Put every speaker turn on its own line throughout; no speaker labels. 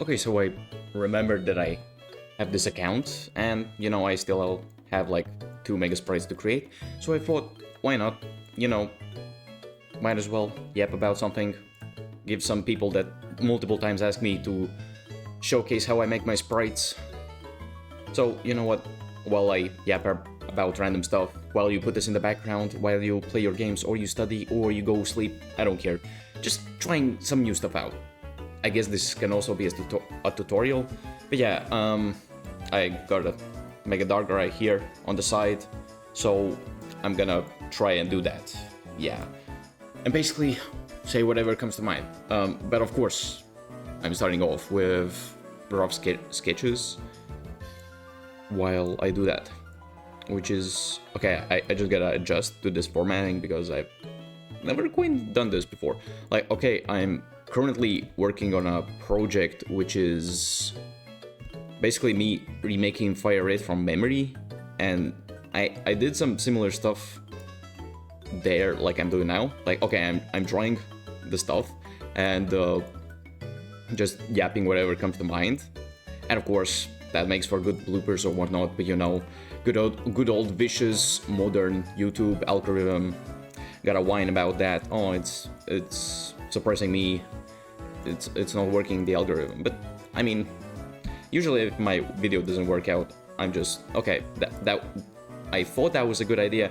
Okay, so I remembered that I have this account, and I still have like 2 mega sprites to create. So I thought, why not? You know, might as well yap about something. Give some people that multiple times ask me to showcase how I make my sprites. So you know what? While I yap about random stuff, while you put this in the background, while you play your games, or you study, or you go sleep, I don't care. Just trying some new stuff out. I guess this can also be a tutorial. But yeah, I got a mega darkrai here on the side, so I'm gonna try and do that. Yeah, and basically say whatever comes to mind. But of course, I'm starting off with rough sketches while I do that, which is okay. I just gotta adjust to this formatting because I've never quite done this before. Like, okay, I'm currently working on a project which is basically me remaking Fire Red from memory, and I did some similar stuff there like I'm doing now. Like, okay, I'm drawing the stuff and just yapping whatever comes to mind, and of course that makes for good bloopers or whatnot. But good old vicious modern YouTube algorithm gotta whine about that. Oh, it's suppressing me. It's not working, the algorithm. But I mean, usually if my video doesn't work out, I'm just okay. That I thought that was a good idea,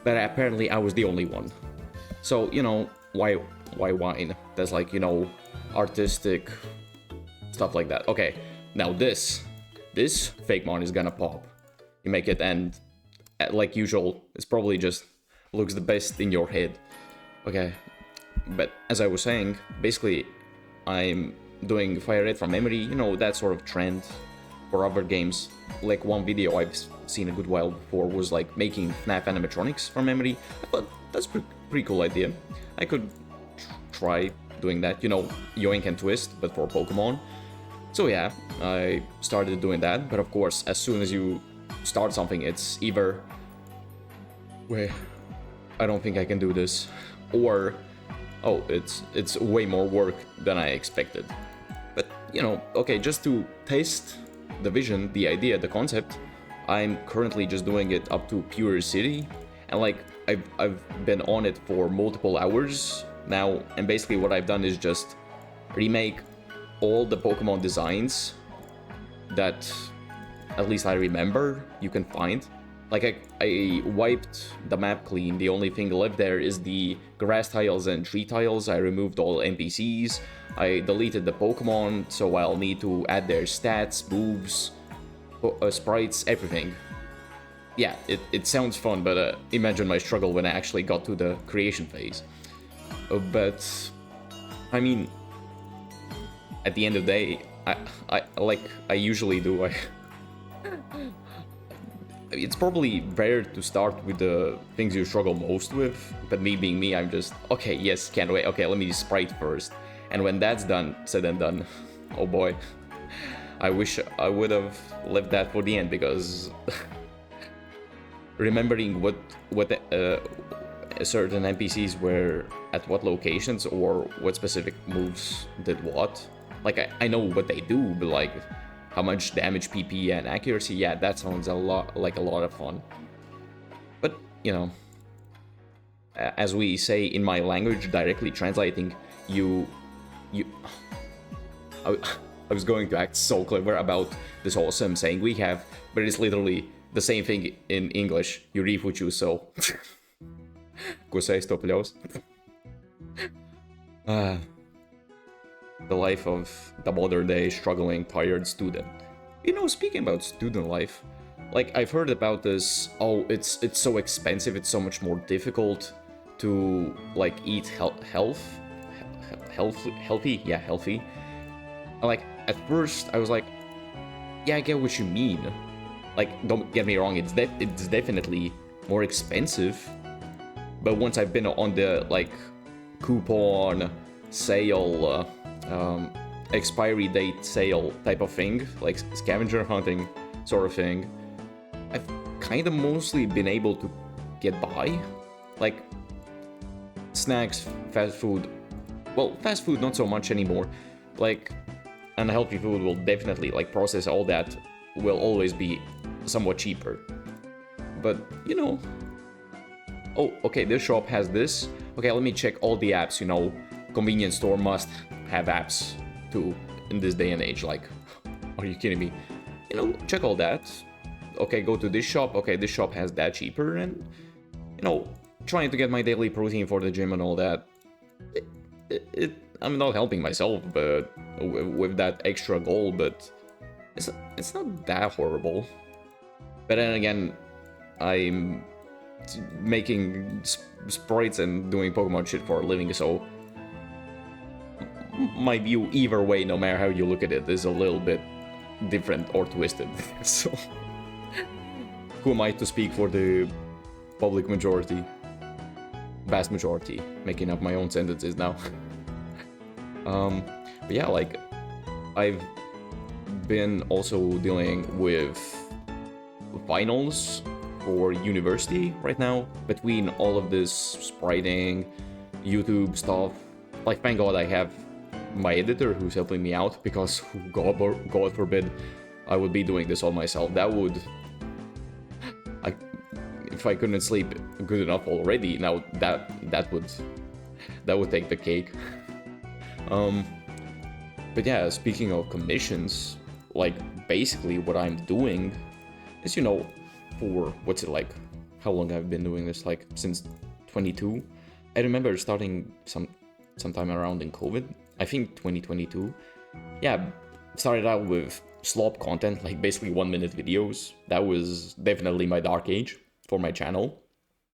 but apparently I was the only one. So why whine? That's like artistic stuff like that. Okay, now this fake mon is gonna pop. You make it, and like usual, it's probably just looks the best in your head. Okay, but as I was saying, basically I'm doing Fire Red from memory, that sort of trend for other games. Like one video I've seen a good while before was like making FNAF animatronics from memory. I thought that's pretty cool idea. I could try doing that, yoink and twist, but for Pokemon. So yeah, I started doing that, but of course, as soon as you start something, it's either, wait, I don't think I can do this, or, oh, it's way more work than I expected. But, okay, just to taste the vision, the idea, the concept, I'm currently just doing it up to Pure City, and like, I've been on it for multiple hours now, and basically what I've done is just remake all the Pokemon designs that at least I remember you can find. Like I wiped the map clean. The only thing left there is the grass tiles and tree tiles. I removed all NPCs. I deleted the Pokemon, so I'll need to add their stats, moves, sprites, everything. Yeah, it sounds fun, but imagine my struggle when I actually got to the creation phase. But I mean, at the end of the day, I like I usually do. It's probably better to start with the things you struggle most with, but me being me, I'm just, okay, yes, can't wait, okay, let me sprite first. And when that's done, said and done, oh boy, I wish I would have left that for the end, because remembering what certain NPCs were at what locations or what specific moves did what, like I know what they do, but like how much damage, PP, and accuracy, yeah, that sounds a lot of fun. But, as we say in my language, directly translating, I was going to act so clever about this awesome saying we have, but it's literally the same thing in English. You reap what you sow. Gosei stopilhos. The life of the modern day struggling, tired student. Speaking about student life, like I've heard about this, oh, it's so expensive, it's so much more difficult to like eat healthy. Like at first I was like, yeah, I get what you mean. Like, don't get me wrong, it's definitely more expensive. But once I've been on the like coupon sale, expiry date sale type of thing, like scavenger hunting sort of thing, I've kind of mostly been able to get by. Like snacks, fast food, well, fast food not so much anymore. Like unhealthy food will definitely, like, process all that will always be somewhat cheaper. But, you know... Oh, okay, this shop has this. Okay, let me check all the apps, you know. Convenience store must have apps, too, in this day and age. Like, are you kidding me? You know, check all that. Okay, go to this shop. Okay, this shop has that cheaper. And, you know, trying to get my daily protein for the gym and all that. I'm not helping myself, but with that extra goal, but it's not that horrible. But then again, I'm making sprites and doing Pokemon shit for a living, so my view either way, no matter how you look at it, is a little bit different or twisted. So who am I to speak for the public majority? Vast majority. Making up my own sentences now. But yeah, like, I've been also dealing with finals for university right now, between all of this spriting, YouTube stuff. Like, thank God I have my editor who's helping me out, because God forbid I would be doing this all myself. That would... if I couldn't sleep good enough already, now that would take the cake. But yeah, speaking of commissions, like, basically what I'm doing is, you know, for, what's it, like, how long I've been doing this, like, since 22. I remember starting sometime around in COVID, I think 2022. Yeah, started out with slop content, like basically 1-minute videos. That was definitely my dark age for my channel.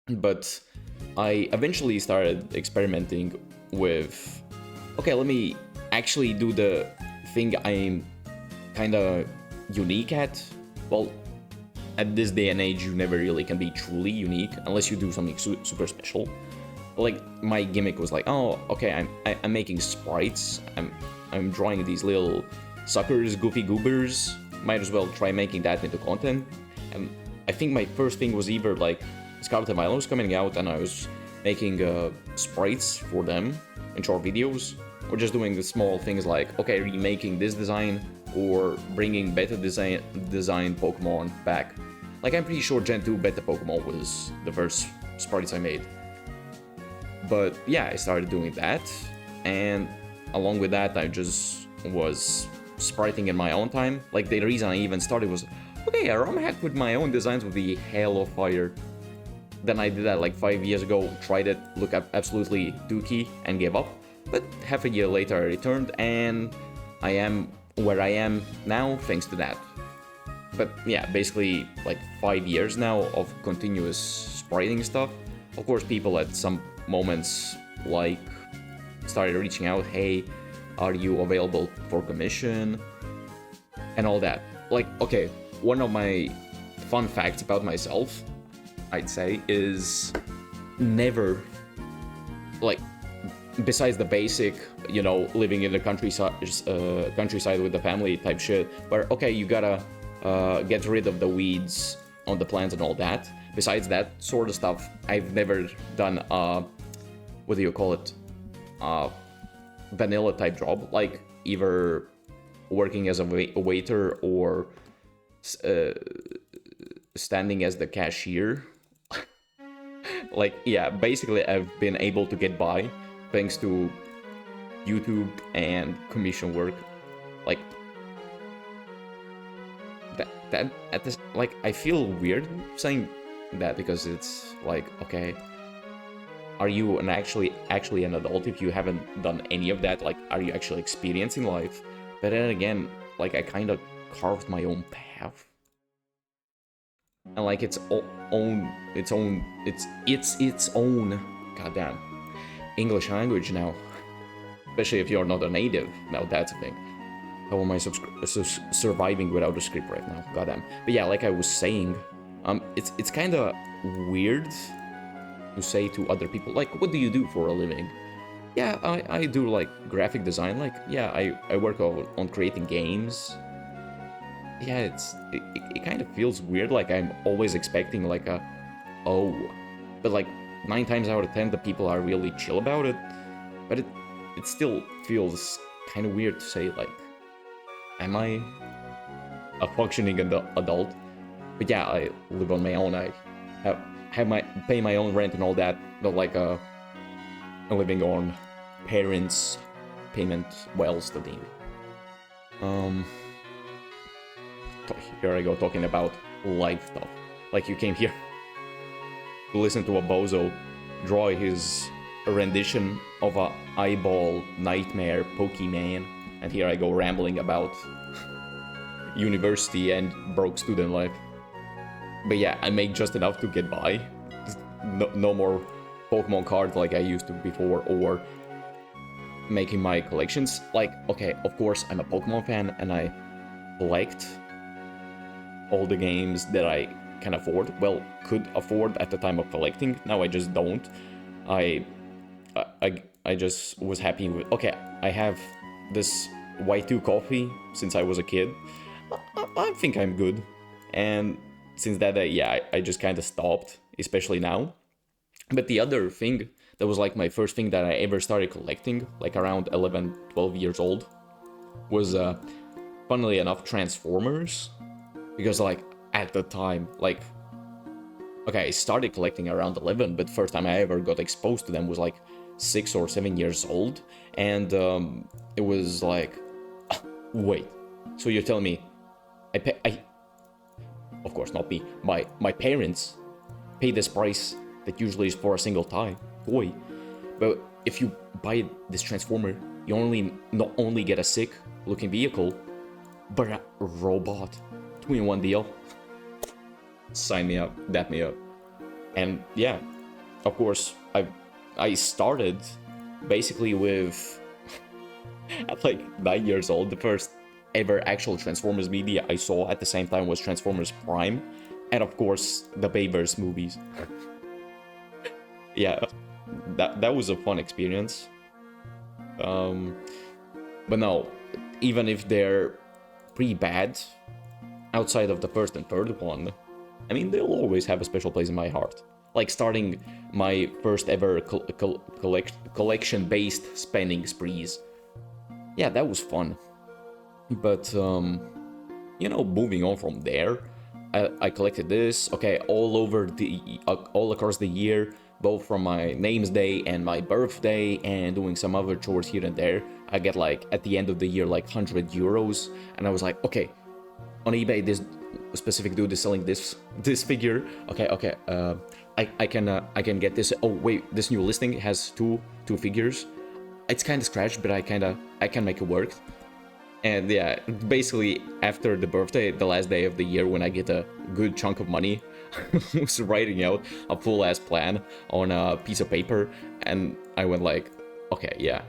But I eventually started experimenting with, okay, let me actually do the thing I'm kind of unique at. Well, at this day and age, you never really can be truly unique unless you do something super special. Like, my gimmick was like, oh, okay, I'm making sprites. I'm drawing these little suckers, goofy goobers. Might as well try making that into content. And I think my first thing was either like Scarlet and Violet was coming out, and I was making sprites for them in short videos, or just doing the small things like, okay, remaking this design, or bringing beta design Pokemon back. Like, I'm pretty sure Gen 2 beta Pokemon was the first sprites I made. But yeah, I started doing that, and along with that, I just was spriting in my own time. Like, the reason I even started was, okay, a ROM hack with my own designs would be hell of fire. Then I did that like 5 years ago, tried it, looked absolutely dookie, and gave up. But half a year later I returned, and I am where I am now thanks to that. But yeah, basically like 5 years now of continuous spriting stuff. Of course, people at some moments like started reaching out, hey, are you available for commission? And all that. Like, okay, one of my fun facts about myself, I'd say, is never, like, besides the basic, you know, living in the countryside with the family type shit, where, okay, you gotta get rid of the weeds on the plants and all that. Besides that sort of stuff, I've never done what do you call it, vanilla type job, like either working as a waiter or standing as the cashier. Like, yeah, basically I've been able to get by thanks to YouTube and commission work. Like, that at this, like, I feel weird saying that, because it's like, okay, are you actually an adult if you haven't done any of that? Like, are you actually experiencing life? But then again, like, I kind of carved my own path, and like its own goddamn English language now, especially if you're not a native. Now that's a thing. How am I surviving without a script right now? Goddamn. But yeah, like I was saying, it's kind of weird to say to other people, like, what do you do for a living? Yeah, I do like graphic design. Like, yeah, I work on creating games. Yeah, it kind of feels weird. Like, I'm always expecting like a, oh, but like 9 times out of 10 the people are really chill about it. But it still feels kind of weird to say, like, am I a functioning adult? But yeah, I live on my own. I have my pay my own rent and all that. Not like living on parents' payment while studying. Um, here I go talking about life stuff. Like you came here to listen to a bozo draw his rendition of a eyeball nightmare Pokemon, and here I go rambling about university and broke student life. But yeah, I make just enough to get by. No more Pokemon cards like I used to before, or making my collections. Like, okay, of course I'm a Pokemon fan and I collect all the games that I can afford. Well, could afford at the time of collecting. Now I just don't. I just was happy with, okay, I have this Y2 coffee since I was a kid. I think I'm good. And since that, yeah, I just kind of stopped, especially now. But the other thing that was like my first thing that I ever started collecting, like around 11, 12 years old, was, funnily enough, Transformers. Because, like, at the time, like, okay, I started collecting around 11, but first time I ever got exposed to them was like 6 or 7 years old. And it was like, wait, so you're telling me of course not me, my parents pay this price that usually is for a single toy, but if you buy this Transformer, you not only get a sick looking vehicle, but a robot. 2-in-1 deal. Sign me up, dap me up. And yeah, of course, I started basically with at like 9 years old. The first ever actual Transformers media I saw at the same time was Transformers Prime, and of course the Bayverse movies. Yeah, that was a fun experience. But no, even if they're pretty bad outside of the first and third one, I mean, they'll always have a special place in my heart. Like starting my first ever collection-based spending sprees. Yeah, that was fun. But, you know, moving on from there, I collected this, okay, all across the year, both from my name's day and my birthday, and doing some other chores here and there. I get, like, at the end of the year, like, 100 euros, and I was like, okay, on eBay, this specific dude is selling this figure. Okay, I can get this. Oh wait, this new listing has two figures. It's kind of scratched, but I can make it work. And yeah, basically after the birthday, the last day of the year when I get a good chunk of money, I was writing out a full ass plan on a piece of paper, and I went like, okay, yeah.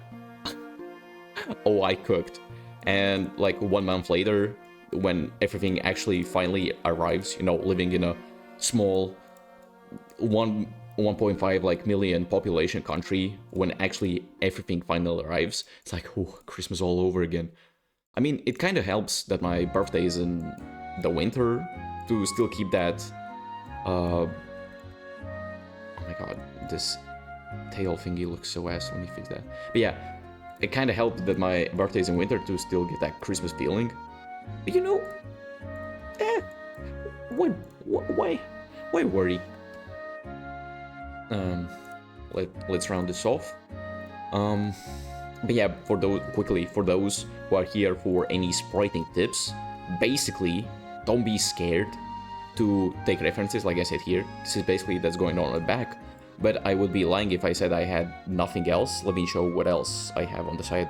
Oh, I cooked. And like 1 month later, when everything actually finally arrives, you know, living in a small 1.5 like million population country, when actually everything finally arrives, it's like, oh, Christmas all over again. I mean, it kind of helps that my birthday is in the winter to still keep that, oh my god, this tail thingy looks so ass. Let me fix that. But yeah, it kind of helped that my birthday is in winter to still get that Christmas feeling. But you know, why worry? Let's round this off. But yeah, for those who are here for any spriting tips, basically, don't be scared to take references, like I said here. This is basically that's going on at the back. But I would be lying if I said I had nothing else. Let me show what else I have on the side.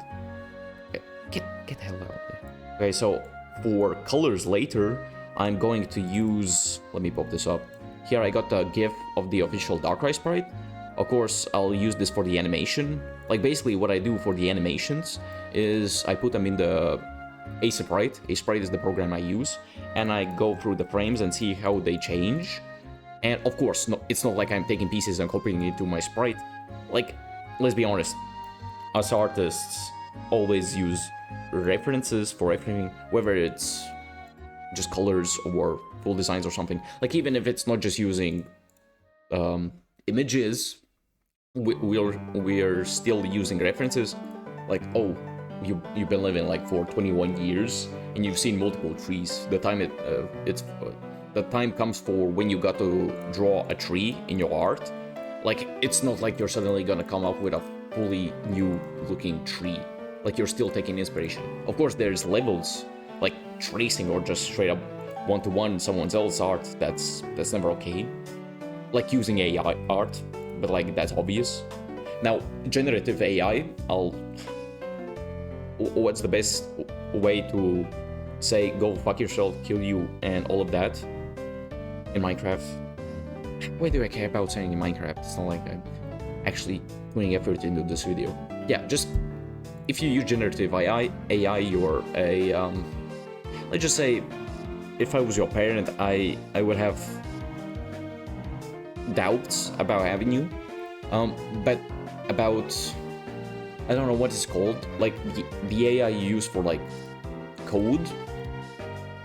Get the hell out of there. Okay, so for colors later, I'm going to use... Let me pop this up. Here I got the GIF of the official Darkrai sprite. Of course, I'll use this for the animation. Like, basically what I do for the animations is I put them in the sprite. Sprite is the program I use. And I go through the frames and see how they change. And of course, it's not like I'm taking pieces and copying it to my sprite. Like, let's be honest. Us artists always use references for everything, whether it's just colors or full designs or something. Like, even if it's not just using images, we're still using references. Like, oh, you've been living like for 21 years. and you've seen multiple trees, the time comes for when you got to draw a tree in your art. Like, it's not like you're suddenly gonna come up with a fully new looking tree. Like, you're still taking inspiration. Of course, there's levels, like tracing or just straight up one-to-one someone else's art. That's never okay. Like using AI art, but like that's obvious. Now, generative AI, what's the best way to say go fuck yourself, kill you, and all of that in Minecraft? Why do I care about saying in Minecraft? It's not like I'm actually putting effort into this video. Yeah, just if you use generative AI, you're a let's just say, if I was your parent, I would have doubts about having you. But about, I don't know what it's called, like the AI you use for like code.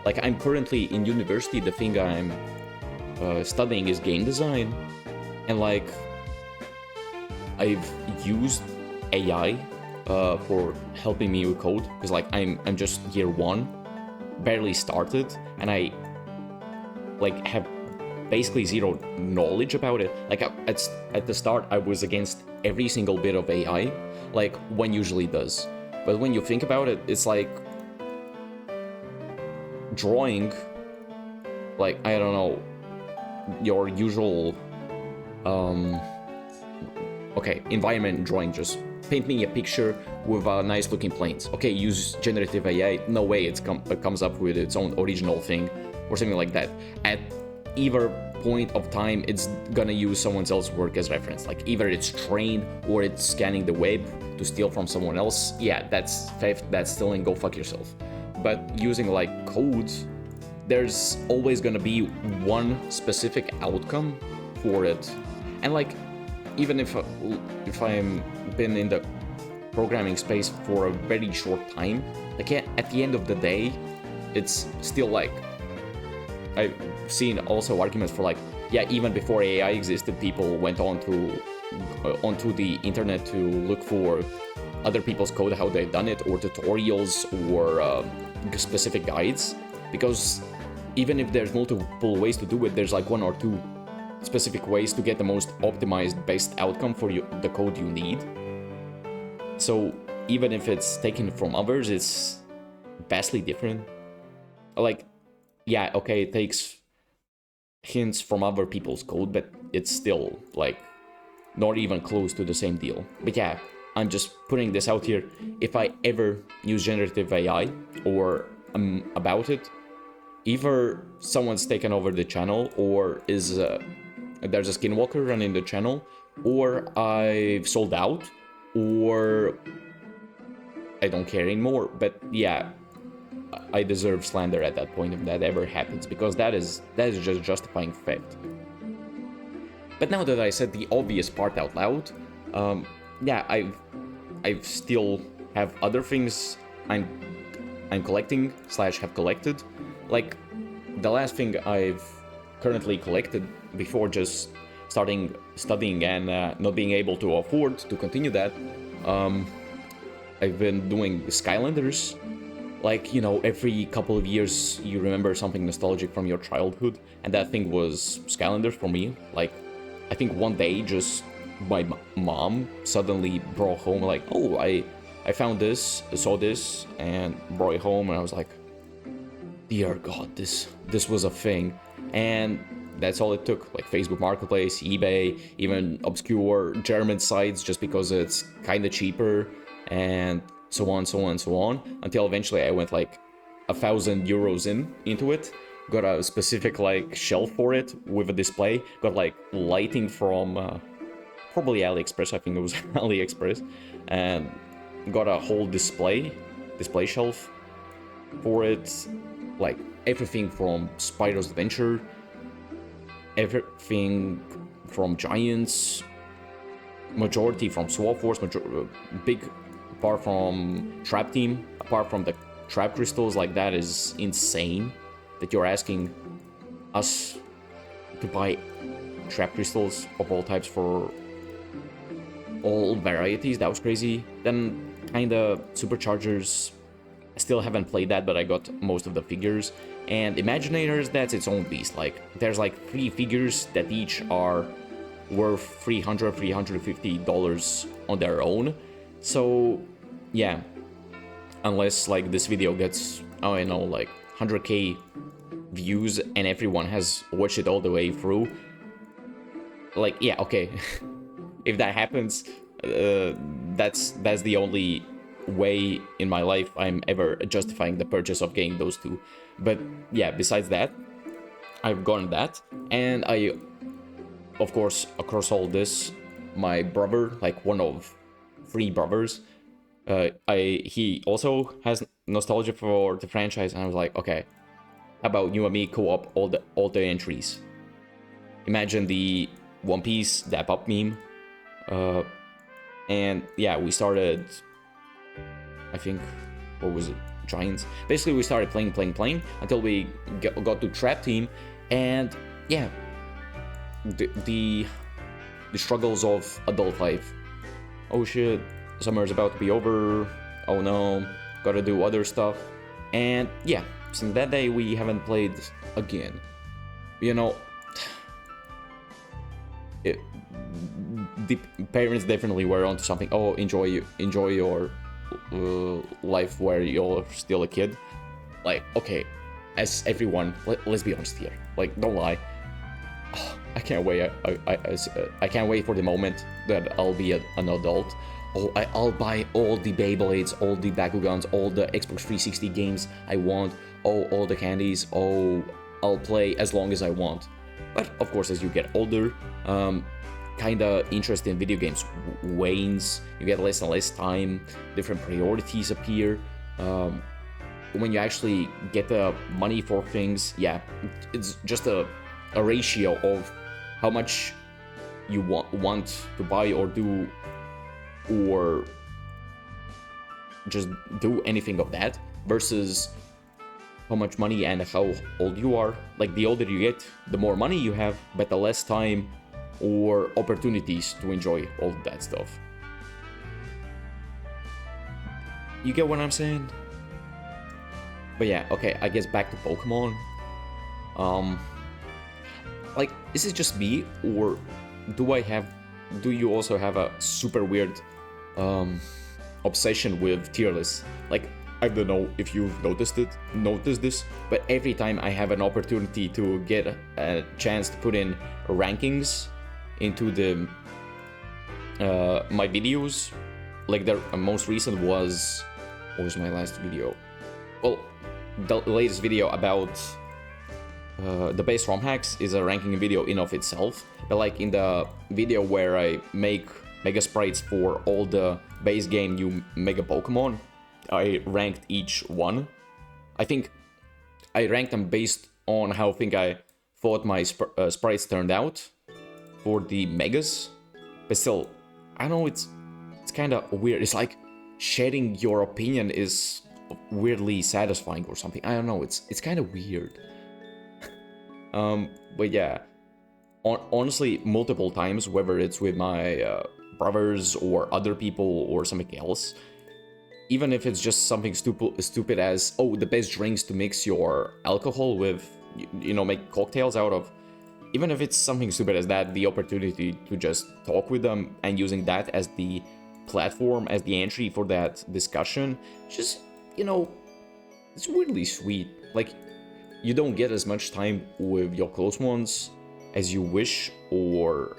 Like, I'm currently in university, the thing I'm studying is game design, and like I've used AI for helping me with code, because like I'm just year 1, barely started, and I like have basically zero knowledge about it. Like at the start, I was against every single bit of AI, like one usually does. But when you think about it, it's like drawing, like, I don't know, your usual okay, environment drawing, just paint me a picture with nice looking planes. Okay, use generative AI, no way it comes up with its own original thing or something like that. At either point of time, it's gonna use someone else's work as reference. Like, either it's trained or it's scanning the web to steal from someone else. Yeah, that's theft, that's stealing, go fuck yourself. But using like codes, there's always gonna be one specific outcome for it. And like, even if I'm been in the programming space for a very short time, like at the end of the day, it's still like, I've seen also arguments for like, yeah, even before AI existed, people went onto the internet to look for other people's code, how they've done it, or tutorials, or specific guides, because even if there's multiple ways to do it, there's like one or two specific ways to get the most optimized best outcome for the code you need. So even if it's taken from others, it's vastly different. Like, yeah, okay, it takes hints from other people's code, but it's still like not even close to the same deal. But yeah, I'm just putting this out here. If I ever use generative AI or I'm about it, either someone's taken over the channel, or there's a skinwalker running the channel, or I've sold out, or I don't care anymore. But yeah, I deserve slander at that point if that ever happens, because that is just justifying theft. But now that I said the obvious part out loud, yeah, I still have other things I'm collecting / have collected. Like, the last thing I've currently collected before just starting studying and not being able to afford to continue that, I've been doing Skylanders. Like, you know, every couple of years you remember something nostalgic from your childhood, and that thing was Skylanders for me. Like, I think one day just my mom suddenly brought home, like, oh, I found this, saw this, and brought it home, and I was like, dear God, this was a thing. And that's all it took, like Facebook Marketplace, eBay, even obscure German sites, just because it's kind of cheaper, and so on, until eventually I went like 1,000 euros into it, got a specific like shelf for it with a display, got like lighting from probably AliExpress, I think it was AliExpress, and got a whole display shelf for it, like everything from Spyro's Adventure, everything from Giants, majority from Swap Force, big apart from Trap Team, apart from the Trap Crystals. Like, that is insane that you're asking us to buy Trap Crystals of all types for all varieties. That was crazy. Then kinda Superchargers, Still haven't played that, but I got most of the figures. And Imaginators, that's its own beast. Like, there's like 3 figures that each are worth $300, $350 on their own. So, yeah. Unless, like, this video gets, oh, I know, like, 100k views and everyone has watched it all the way through. Like, yeah, okay. If that happens, that's the only way in my life I'm ever justifying the purchase of getting those 2. But yeah, besides that, I've gotten that, and I, of course, across all this, my brother, like one of 3 brothers, he also has nostalgia for the franchise, and I was like, okay, how about you and me co-op all the entries? Imagine the One Piece dap up meme, and yeah, we started, I think, what was it? Giants. Basically, we started playing until we got to Trap Team, and yeah, the struggles of adult life. Oh shit, summer's about to be over. Oh no, gotta do other stuff. And yeah, since that day we haven't played again. You know, the parents definitely were onto something. Oh, enjoy your life where you're still a kid. Like, okay, as everyone, let's be honest here. Like, don't lie. I can't wait. I can't wait for the moment that I'll be an adult. Oh, I'll buy all the Beyblades, all the Bakugans, all the Xbox 360 games I want. Oh, all the candies. Oh, I'll play as long as I want. But of course, as you get older, kinda interest in video games wanes. You get less and less time. Different priorities appear. When you actually get the money for things, yeah, it's just a ratio of how much you want to buy or do, or just do anything of that, versus how much money and how old you are. Like, the older you get, the more money you have, but the less time or opportunities to enjoy all that stuff. You get what I'm saying? But yeah, okay, I guess back to Pokemon. Like, is it just me, or do you also have a super weird obsession with tier lists? Like, I don't know if you've noticed this, but every time I have an opportunity to get a chance to put in rankings into the my videos, like the most recent was, what was my last video? Well, the latest video about the base ROM hacks is a ranking video in of itself, but like in the video where I make mega sprites for all the base game new mega Pokemon, I ranked each one. I think I ranked them based on how I thought my sprites turned out for the megas, but still, I know it's kind of weird. It's like sharing your opinion is weirdly satisfying or something. I don't know. It's kind of weird. But yeah, honestly, multiple times, whether it's with my brothers or other people or something else, even if it's just something stupid as, oh, the best drinks to mix your alcohol with, you know, make cocktails out of. Even if it's something stupid as that, the opportunity to just talk with them and using that as the platform, as the entry for that discussion, just, you know, it's weirdly sweet. Like, you don't get as much time with your close ones as you wish or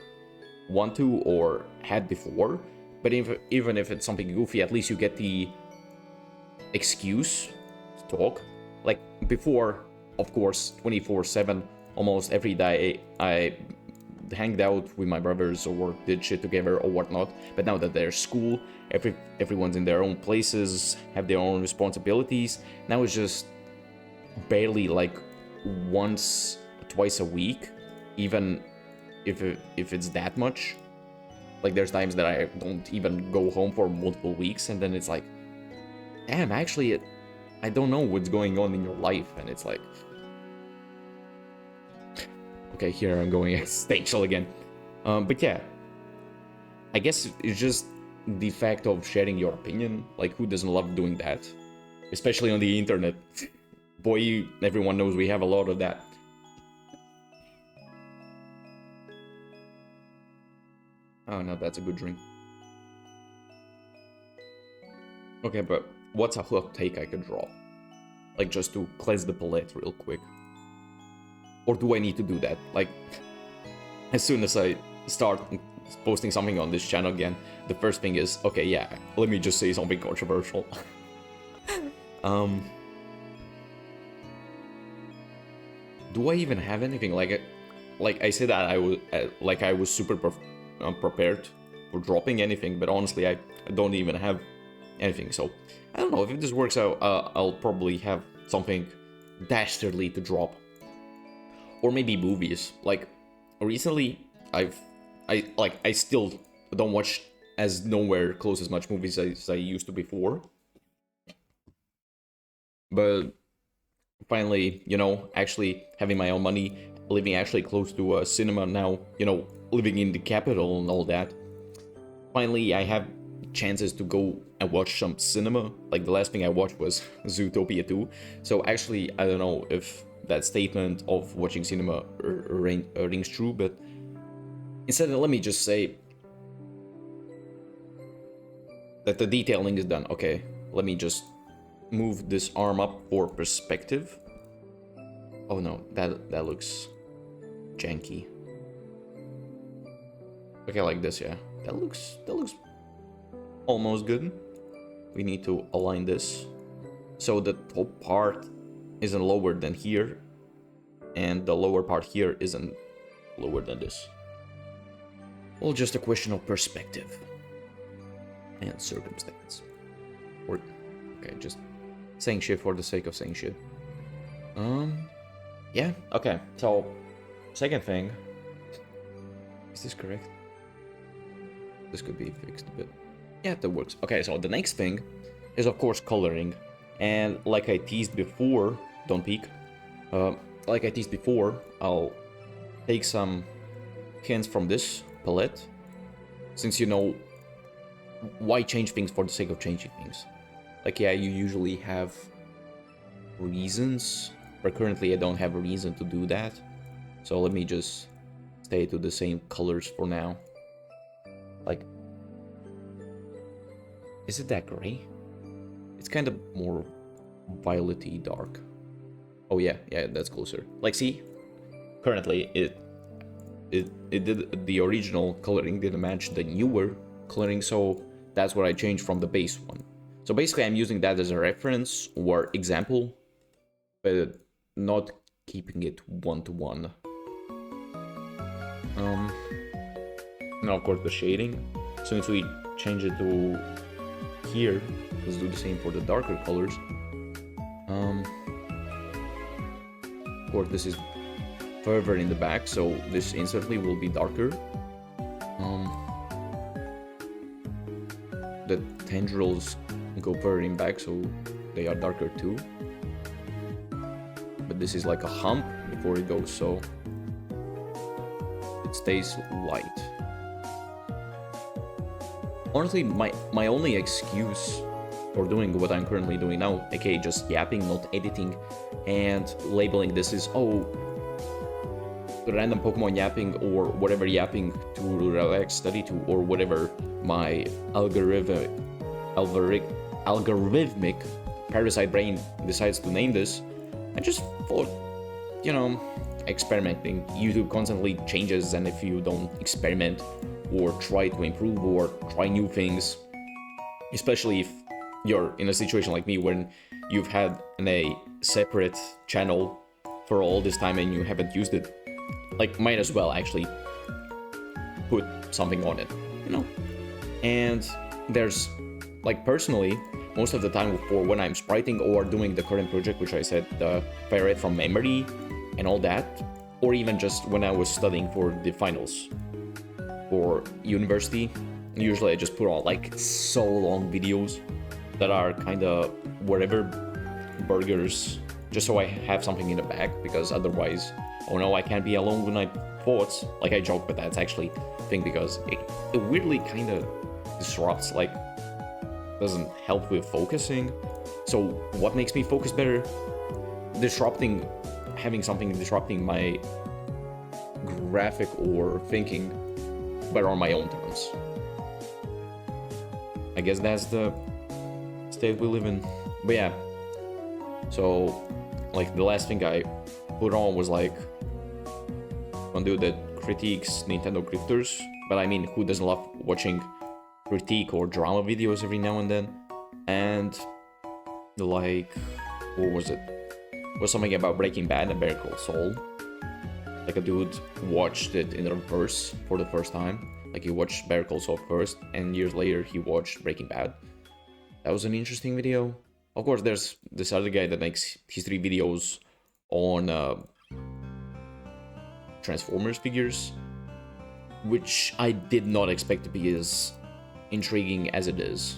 want to or had before, but even if it's something goofy, at least you get the excuse to talk. Like, before, of course, 24/7, almost every day I hanged out with my brothers or did shit together or whatnot, but now that there's school, everyone's in their own places, have their own responsibilities, now it's just barely like once, twice a week, even if it's that much. Like, there's times that I don't even go home for multiple weeks, and then it's like, damn, actually, I don't know what's going on in your life, and it's like, okay, here I'm going existential again. But yeah, I guess it's just the fact of sharing your opinion. Like, who doesn't love doing that? especially on the internet. Boy, everyone knows we have a lot of that. Oh no, that's a good drink. Okay, but what's a hot take I could draw? Like, just to cleanse the palette real quick. Or do I need to do that? Like, as soon as I start posting something on this channel again, the first thing is, okay, yeah, let me just say something controversial. Do I even have anything? Like I said that I was super prepared for dropping anything, but honestly, I don't even have anything. So I don't know if this works out. I'll probably have something dastardly to drop, or maybe movies. Like recently, I still don't watch as nowhere close as much movies as I used to before. But finally, you know, actually having my own money, living actually close to a cinema now, you know, living in the capital and all that. Finally, I have chances to go and watch some cinema. Like the last thing I watched was Zootopia 2. So actually, I don't know if that statement of watching cinema rings true, but instead, let me just say that the detailing is done. Okay, let me just move this arm up for perspective. Oh no, that looks janky. Okay, like this, yeah. That looks almost good. We need to align this so the top part isn't lower than here, and the lower part here isn't lower than this. Well, just a question of perspective and circumstance. Or okay, just saying shit for the sake of saying shit. Yeah, okay, so second thing, is this correct? This could be fixed a bit. Yeah, that works. Okay, so the next thing is of course coloring, and like I teased before, don't peek. Like I teased before, I'll take some hints from this palette, since you know, why change things for the sake of changing things? Like, yeah, you usually have reasons, but currently I don't have a reason to do that. So let me just stay to the same colors for now. Like, is it that gray? It's kind of more violety dark. Oh yeah, that's closer. Like, see, currently it did, the original coloring didn't match the newer coloring, so that's what I changed from the base one. So basically I'm using that as a reference or example, but not keeping it one-to-one. Now of course the shading. Since we change it to here, let's do the same for the darker colors. Of course this is further in the back, so this instantly will be darker. The tendrils go further in back, so they are darker too. But this is like a hump before it goes, so it stays light. Honestly, my only excuse for doing what I'm currently doing now, aka just yapping, not editing, and labeling this is, oh, random Pokemon yapping or whatever yapping to relax, study to, or whatever my algorithmic parasite brain decides to name this. I just thought, you know, experimenting. YouTube constantly changes, and if you don't experiment or try to improve or try new things, especially if you're in a situation like me when you've had a separate channel for all this time and you haven't used it, like, might as well actually put something on it, you know? And there's, like, personally, most of the time for when I'm spriting or doing the current project, which I said, if I read from memory and all that, or even just when I was studying for the finals for university, usually I just put on, like, so long videos that are kind of whatever burgers, just so I have something in the back, because otherwise, oh no, I can't be alone with my thoughts. Like, I joke, but that's actually a thing, because it weirdly kind of disrupts, like, doesn't help with focusing. So what makes me focus better? Having something disrupting my graphic or thinking, but on my own terms. I guess that's the state we live in. But yeah, so like the last thing I put on was like one dude that critiques Nintendo grifters, but I mean, who doesn't love watching critique or drama videos every now and then? And like, what was it? It was something about Breaking Bad and Better Call Saul. Like a dude watched it in reverse for the first time. Like he watched Better Call Saul first, and years later he watched Breaking Bad. That was an interesting video. Of course, there's this other guy that makes history videos on Transformers figures, which I did not expect to be as intriguing as it is.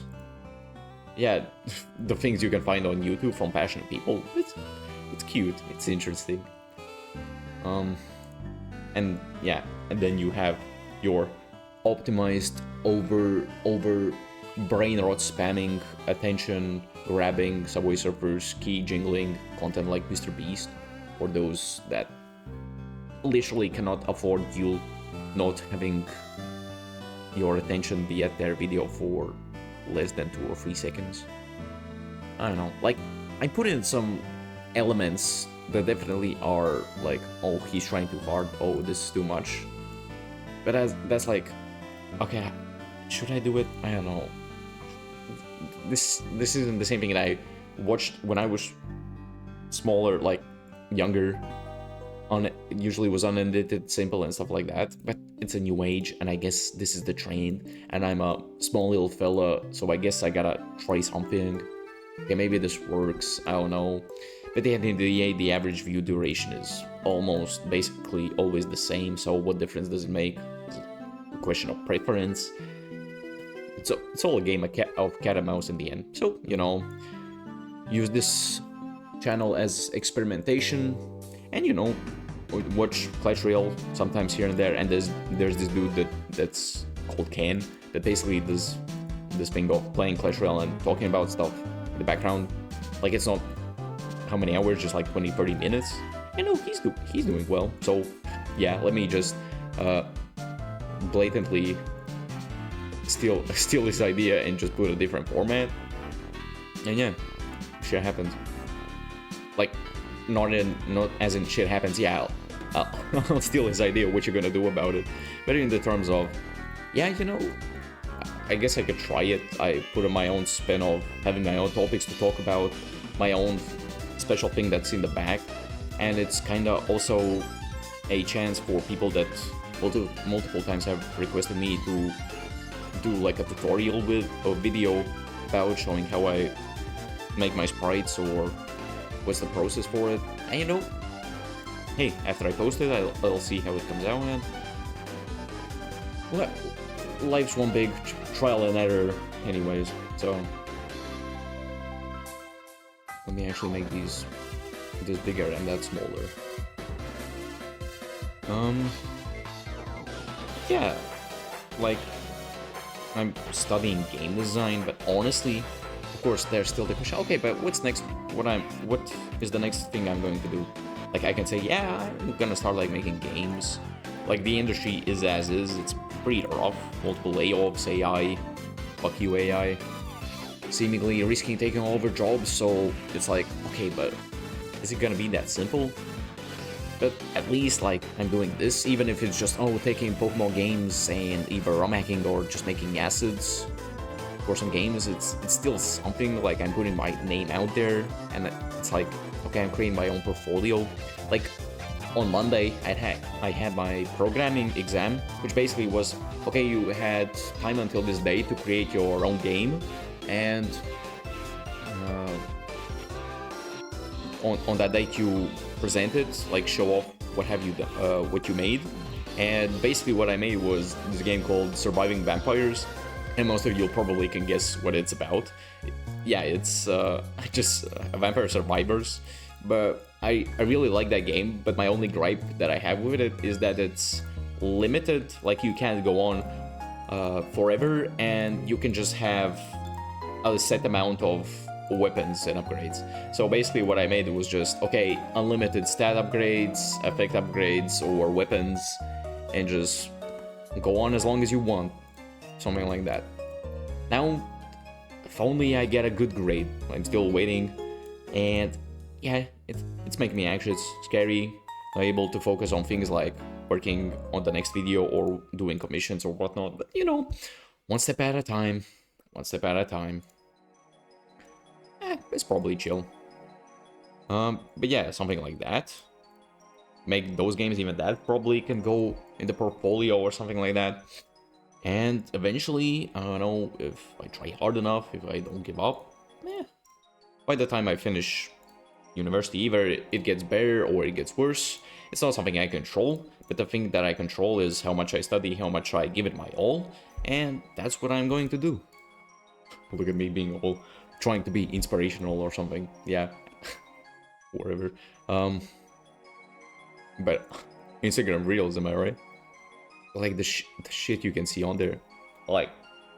Yeah, the things you can find on YouTube from passionate people, it's cute, it's interesting. And yeah, and then you have your optimized over brain rot spamming, attention grabbing Subway Surfers, key jingling content like Mr. Beast, or those that literally cannot afford you not having your attention be at their video for less than 2 or 3 seconds. I don't know, like, I put in some elements that definitely are like, oh, he's trying too hard, oh, this is too much. But that's like, okay, should I do it? I don't know. This isn't the same thing that I watched when I was smaller, like younger. Usually was unedited, simple and stuff like that. But it's a new age, and I guess this is the trend. And I'm a small little fella, so I guess I gotta try something. Okay, maybe this works. I don't know. But at the end of the day, the average view duration is almost basically always the same. So what difference does it make? It's a question of preference. It's all a game of cat and mouse in the end. So, you know, use this channel as experimentation, and you know, watch Clash Royale sometimes here and there. And there's this dude that's called Ken that basically does this thing of playing Clash Royale and talking about stuff in the background. Like, it's not how many hours, just like 20-30 minutes. I know he's doing well. So yeah, let me just blatantly steal this idea and just put a different format. And yeah, shit happens. Like, not as in shit happens. Yeah, I'll steal his idea. What you gonna do about it? But in the terms of, yeah, you know, I guess I could try it. I put in my own spin of having my own topics to talk about, my own special thing that's in the back, and it's kind of also a chance for people that multiple times have requested me to do like a tutorial with a video about showing how I make my sprites or what's the process for it. And you know, hey, after I post it, I'll see how it comes out, and well, life's one big trial and error anyways. So let me actually make this bigger and that smaller. Yeah, like, I'm studying game design, but honestly, of course, there's still the question, okay, but what's next? What is the next thing I'm going to do? Like, I can say, yeah, I'm gonna start like making games. Like, the industry is as is, it's pretty rough, multiple layoffs, AI, fuck you AI, seemingly risking taking all of our jobs, so it's like, okay, but is it gonna be that simple? But at least, like, I'm doing this, even if it's just, oh, taking Pokemon games and either ROM hacking or just making assets for some games, it's still something. Like, I'm putting my name out there, and it's like, okay, I'm creating my own portfolio. Like, on Monday, I had my programming exam, which basically was, okay, you had time until this day to create your own game, and on that date you present it, like, show off what you made. And basically what I made was this game called Surviving Vampires, and most of you probably can guess what it's about. Yeah, it's just Vampire Survivors, but I really like that game. But my only gripe that I have with it is that it's limited. Like, you can't go on forever, and you can just have a set amount of weapons and upgrades. So basically what I made was just, okay, unlimited stat upgrades, effect upgrades, or weapons, and just go on as long as you want. Something like that. Now, if only I get a good grade. I'm still waiting, and yeah, it's making me anxious, scary, not able to focus on things like working on the next video or doing commissions or whatnot, but you know, one step at a time, one step at a time. It's probably chill. But yeah, something like that. Make those games even that probably can go in the portfolio or something like that. And eventually, I don't know, if I try hard enough, if I don't give up, by the time I finish university, either it gets better or it gets worse. It's not something I control, but the thing that I control is how much I study, how much I give it my all, and that's what I'm going to do. Look at me being all trying to be inspirational or something. Yeah, whatever. But Instagram Reels, am I right? Like the shit you can see on there. Like,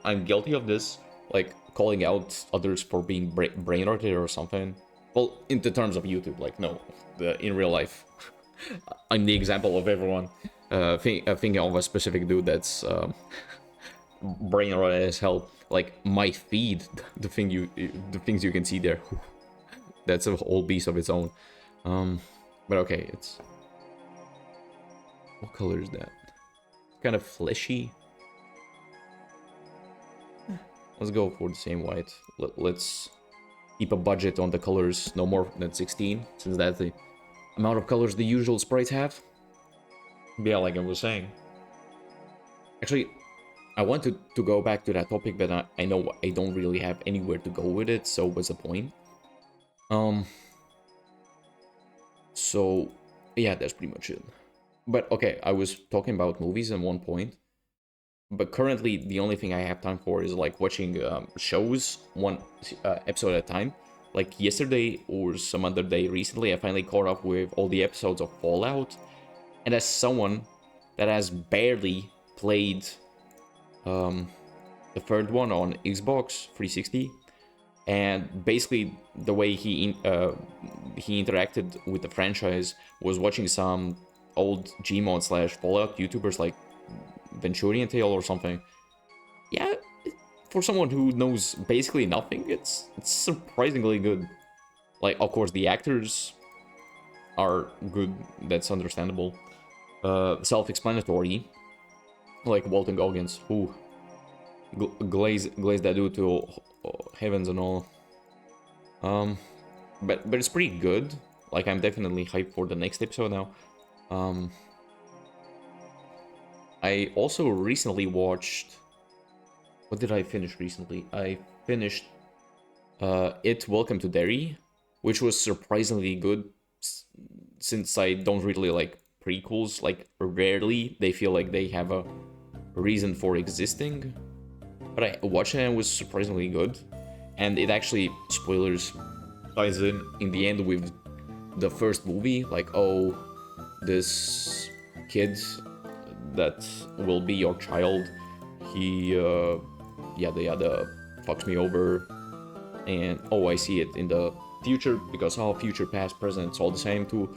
I'm guilty of this, like calling out others for being brain rotted or something. Well, in the terms of YouTube, like, no, in real life, I'm the example of everyone thinking of a specific dude that's brain rotted as hell. Like my feed, the things you can see there, that's a whole beast of its own. But okay, it's, what color is that? Kind of fleshy. Let's go for the same white. Let's keep a budget on the colors, no more than 16, since that's the amount of colors the usual sprites have. Yeah, like I was saying. Actually, I wanted to go back to that topic, but I know I don't really have anywhere to go with it, so what's the point? So, yeah, that's pretty much it. But okay, I was talking about movies at one point, but currently the only thing I have time for is like watching shows, one episode at a time. Like yesterday or some other day recently, I finally caught up with all the episodes of Fallout, and as someone that has barely played the third one on Xbox 360, and basically the way he interacted with the franchise was watching some old Gmod / Fallout YouTubers like Venturian Tale or something. Yeah, for someone who knows basically nothing, it's surprisingly good. Like, of course, the actors are good, that's understandable. Self-explanatory, like Walton Goggins, who glaze that dude to heavens and all. But it's pretty good. Like, I'm definitely hyped for the next episode now. I also recently watched... What did I finish recently? I finished Welcome to Derry, which was surprisingly good, since I don't really like prequels. Like, rarely they feel like they have a reason for existing. But I watched it and it was surprisingly good. And it actually, spoilers, ties in the end with the first movie. Like, oh, this kid that will be your child, he yada yada fucks me over, and oh, I see it in the future, because all future, past, present, it's all the same to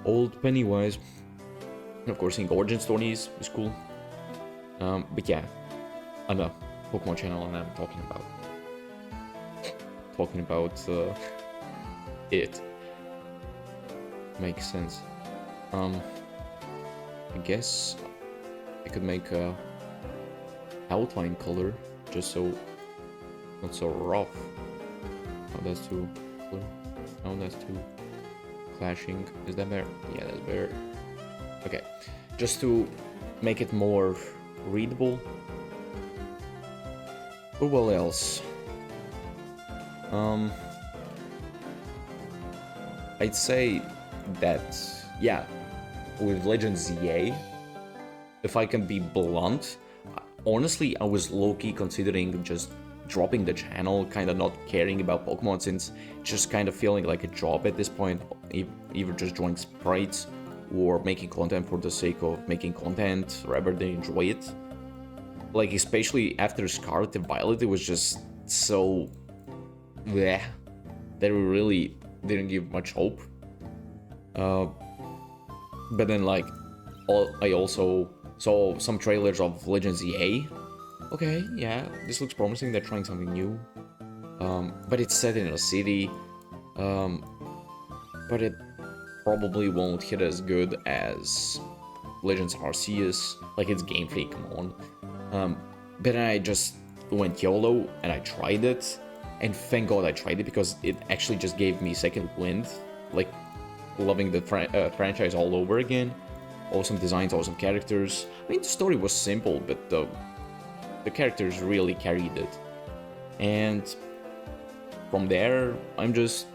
old Pennywise. And of course, seeing origin stories is cool. But yeah, on a Pokemon channel, and I'm talking about it. Makes sense. I guess I could make a outline color, just so not so rough. Oh, that's too clear. Oh, that's too clashing. Is that better? Yeah, that's better. Okay, just to make it more readable. But what else? I'd say that, yeah, with Legend ZA, if I can be blunt, honestly, I was low-key considering just dropping the channel, kind of not caring about Pokemon, since just kind of feeling like a job at this point, either just drawing sprites or making content for the sake of making content rather than enjoy it. Like, especially after Scarlet and Violet, it was just so bleh, they really didn't give much hope. But then like, I also saw some trailers of Legends EA. Okay, yeah, this looks promising. They're trying something new. But it's set in a city. But it probably won't hit as good as Legends Arceus. Like, it's Game Freak, come on. But then I just went YOLO and I tried it. And thank God I tried it, because it actually just gave me second wind. Like, loving the franchise all over again. Awesome designs, awesome characters. I mean, the story was simple, but the characters really carried it. And from there, I'm just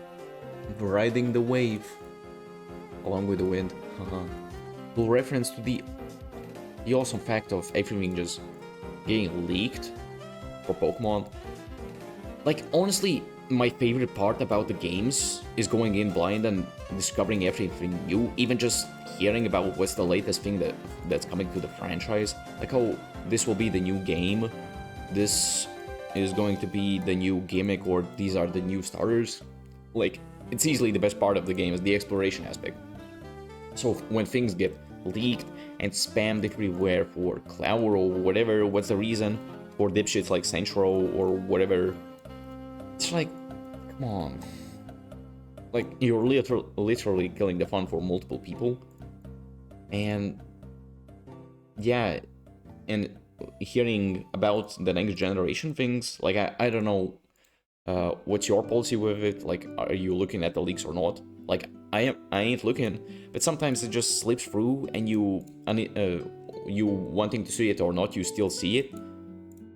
riding the wave along with the wind. Full reference to the awesome fact of everything just getting leaked for Pokemon. Like, honestly, my favorite part about the games is going in blind and discovering everything new, even just hearing about what's the latest thing that's coming to the franchise. Like, oh, this will be the new game, this is going to be the new gimmick, or these are the new starters. Like, it's easily the best part of the game, is the exploration aspect. So when things get leaked and spammed everywhere for clout or whatever, what's the reason, for dipshits like Centro or whatever, it's like, come on. Like, you're literally killing the fun for multiple people. And yeah, and hearing about the next generation things, like, I don't know what's your policy with it. Like, are you looking at the leaks or not? Like, I ain't looking, but sometimes it just slips through, and you wanting to see it or not, you still see it.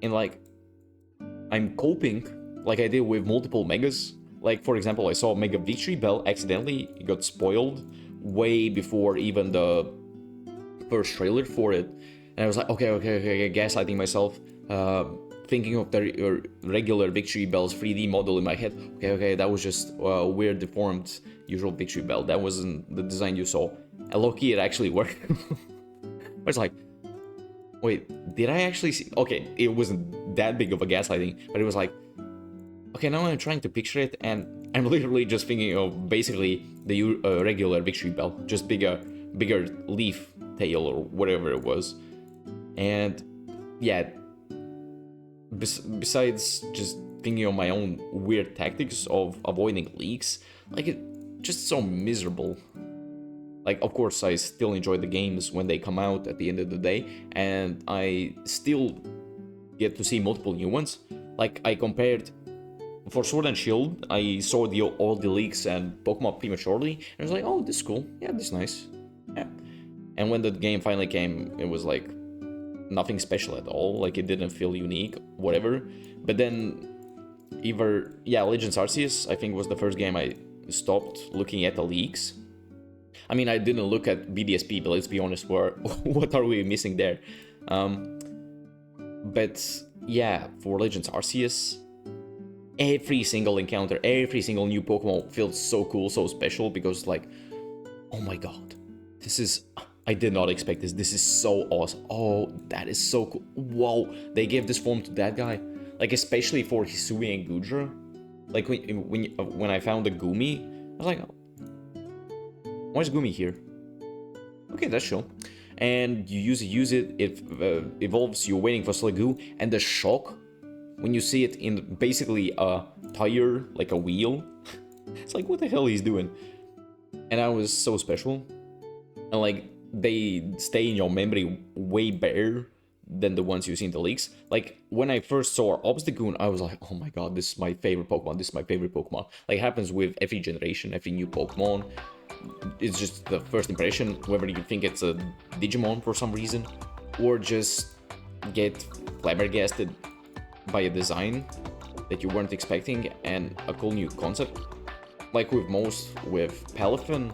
And like, I'm coping like I did with multiple megas. Like, for example, I saw Mega Victory Bell accidentally. It got spoiled way before even the first trailer for it. And I was like, okay, gaslighting myself, thinking of the regular Victory Bell's 3D model in my head. Okay, that was just a weird, deformed, usual Victory Bell. That wasn't the design you saw. And low-key, it actually worked. I was like, wait, did I actually see? Okay, it wasn't that big of a gaslighting, but it was like, okay, now I'm trying to picture it, and I'm literally just thinking of basically the regular Victory Bell, just bigger leaf tail or whatever it was. And yeah, besides just thinking of my own weird tactics of avoiding leaks, like, it just so miserable. Like, of course, I still enjoy the games when they come out at the end of the day, and I still get to see multiple new ones. Like, I compared, for Sword and Shield, I saw all the leaks and Pokemon prematurely, and I was like, oh, this is cool, yeah, this is nice, yeah. And when the game finally came, it was like nothing special at all, like, it didn't feel unique, whatever. But then, Legends Arceus, I think, was the first game I stopped looking at the leaks. I mean, I didn't look at BDSP, but let's be honest, what are we missing there? But yeah, for Legends Arceus, every single encounter, every single new Pokemon feels so cool, so special, because like, oh my god, I did not expect this. This is so awesome. Oh, that is so cool. Whoa, they gave this form to that guy. Like, especially for Hisui and Gudra. Like, when I found the Gumi, I was like, oh, why is Gumi here? Okay, that's chill. And you use it, it evolves, you're waiting for Sliggoo, and the shock when you see it in basically a tire, like a wheel. It's like, what the hell he's doing? And that was so special. And like, they stay in your memory way better than the ones you see in the leaks. Like, when I first saw Obstagoon, I was like, oh my god, this is my favorite Pokemon, this is my favorite Pokemon. Like, it happens with every generation, every new Pokemon. It's just the first impression, whether you think it's a Digimon for some reason, or just get flabbergasted by a design that you weren't expecting and a cool new concept. Like with Palafin,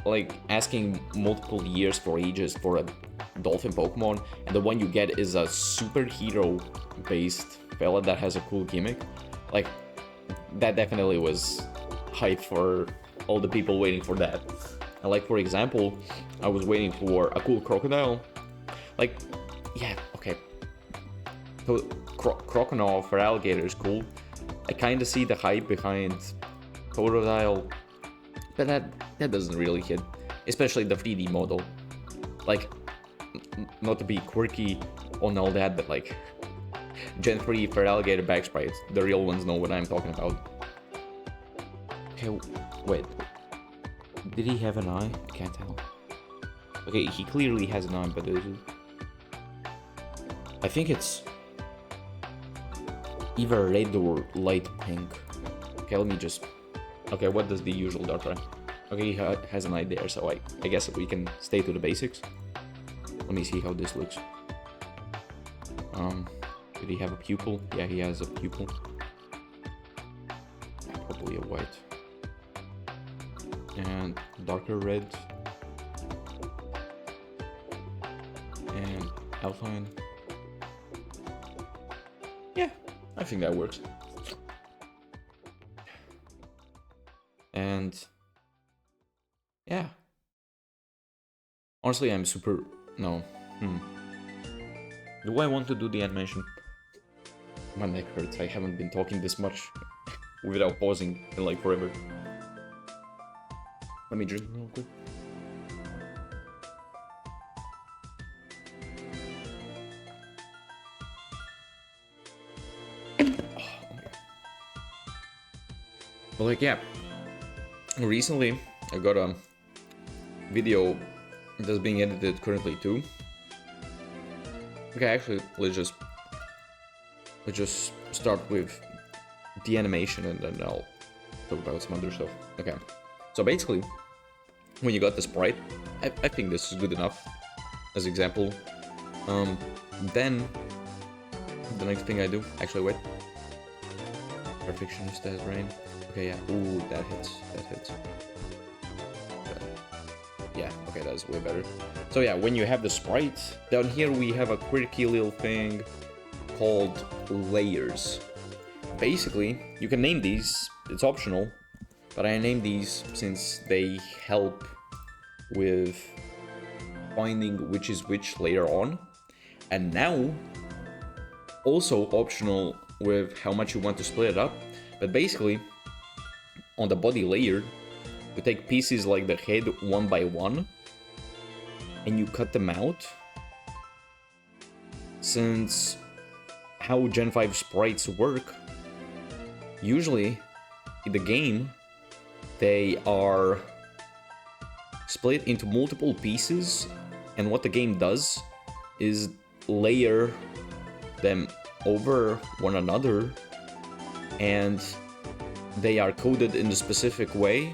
like asking multiple years for ages for a dolphin Pokemon, and the one you get is a superhero based fella that has a cool gimmick. Like, that definitely was hype for all the people waiting for that. And like, for example, I was waiting for a cool crocodile. Like, yeah, okay, so Croconaw for alligator is cool, I kind of see the hype behind Totodile, but that doesn't really hit, especially the 3D model. Like, not to be quirky on all that, but like, Gen 3 for alligator back sprites, the real ones know what I'm talking about. Okay, wait. Did he have an eye? I can't tell. Okay, he clearly has an eye, but I think it's either red or light pink. Okay, let me just... Okay, what does the usual darkrai? Okay, he has an eye there, so I guess we can stay to the basics. Let me see how this looks. Did he have a pupil? Yeah, he has a pupil. Probably a white. And darker red. And outline. Yeah, I think that works. And yeah. Honestly, I'm super... No. Do I want to do the animation? My neck hurts. I haven't been talking this much without pausing in like forever. Let me drink real quick. But like, yeah. Recently, I got a video that's being edited currently too. Okay, actually, let's just start with the animation and then I'll talk about some other stuff. Okay, so basically, when you got the sprite, I think this is good enough as example. Then the next thing I do, actually wait, perfectionist as rain. Okay, yeah, ooh, that hits. Yeah, okay, that's way better. So yeah, when you have the sprite, down here we have a quirky little thing called layers. Basically, you can name these, it's optional, but I named these since they help with finding which is which later on. And now, also optional with how much you want to split it up, but basically, on the body layer, you take pieces like the head one by one, and you cut them out. Since how Gen 5 sprites work, usually in the game, they are split into multiple pieces, and what the game does is layer them over one another, and they are coded in a specific way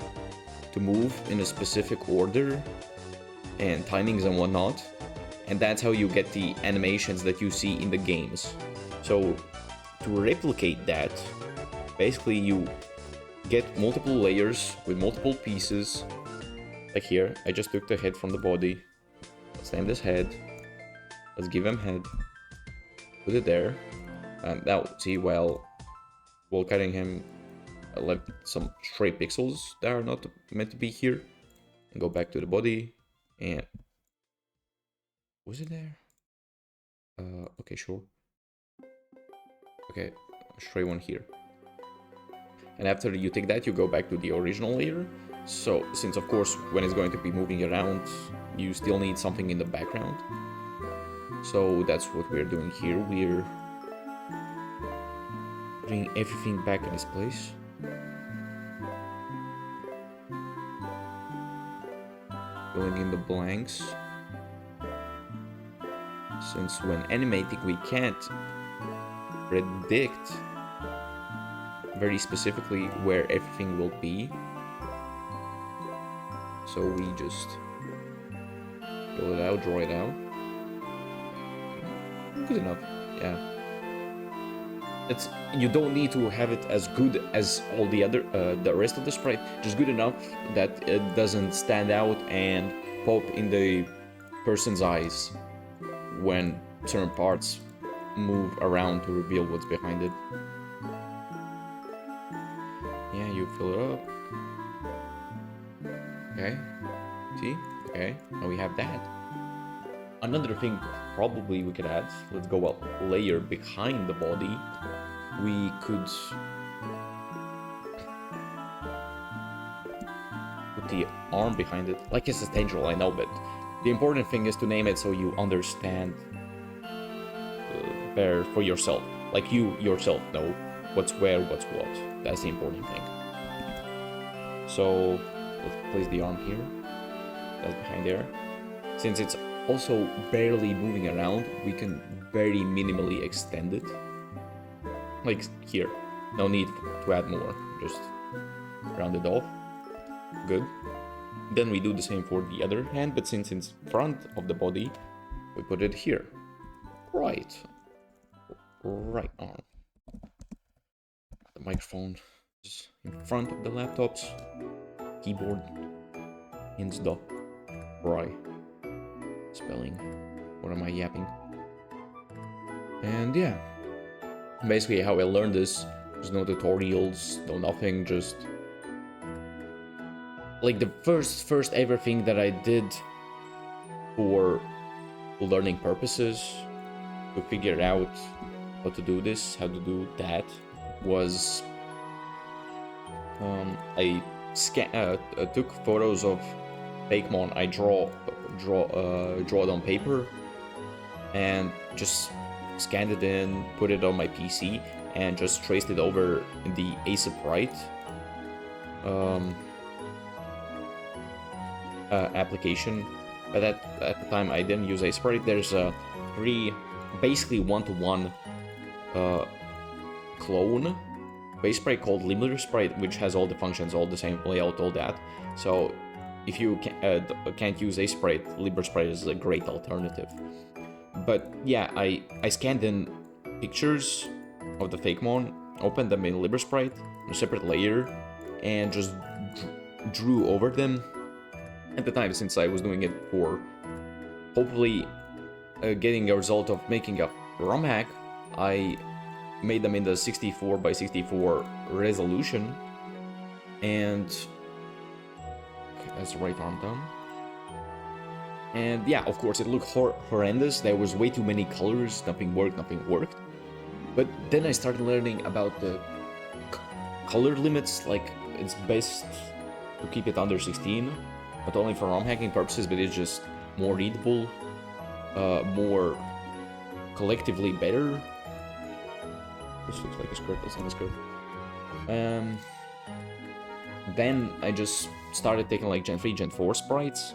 to move in a specific order and timings and whatnot, and that's how you get the animations that you see in the games. So to replicate that, basically you get multiple layers with multiple pieces. Like here, I just took the head from the body. Let's name this head. Let's give him head. Put it there. And now, see, while cutting him, I left some stray pixels that are not meant to be here. And go back to the body. And was it there? Okay, sure. Okay, stray one here. And after you take that, you go back to the original layer. So, since of course, when it's going to be moving around, you still need something in the background. So that's what we're doing here. We're putting everything back in its place. Filling in the blanks. Since when animating, we can't predict very specifically where everything will be. So we just fill it out, draw it out. Good enough, yeah. You don't need to have it as good as all the other, the rest of the sprite. Just good enough that it doesn't stand out and pop in the person's eyes when certain parts move around to reveal what's behind it. Yeah, you fill it up. Okay, see? Okay, now we have that. Another thing probably we could add, let's go a layer behind the body. We could the arm behind it. Like it's a tendril, I know, but the important thing is to name it so you understand better for yourself. Like you yourself know what's where, what's what. That's the important thing. So let's place the arm here. That's behind there. Since it's also barely moving around, we can very minimally extend it. Like here. No need to add more. Just round it off. Good. Then we do the same for the other hand, but since it's front of the body, we put it here. Right arm. The microphone is in front of the laptops. Keyboard. Hints the right. Spelling. What am I yapping? And yeah. Basically how I learned this. There's no tutorials, no nothing, just like the first ever thing that I did for learning purposes to figure out how to do this, how to do that, was I took photos of Fakemon. I draw it on paper and just scanned it in, put it on my PC, and just traced it over in the sprite application. But at the time I didn't use sprite. There's a basically one-to-one clone base sprite called LibreSprite, which has all the functions, all the same layout, all that. So if you can't use sprite, LibreSprite is a great alternative. But yeah, I scanned in pictures of the Fakemon, opened them in LibreSprite, a separate layer, and just drew over them. At the time, since I was doing it for hopefully getting a result of making a ROM hack, I made them in the 64 by 64 resolution, and okay, that's the right arm done. And yeah, of course, it looked horrendous. There was way too many colors, nothing worked. But then I started learning about the color limits, like it's best to keep it under 16, not only for ROM hacking purposes, but it's just more readable, more collectively better. This looks like a skirt, that's not a skirt. Then I just started taking like Gen 3, Gen 4 sprites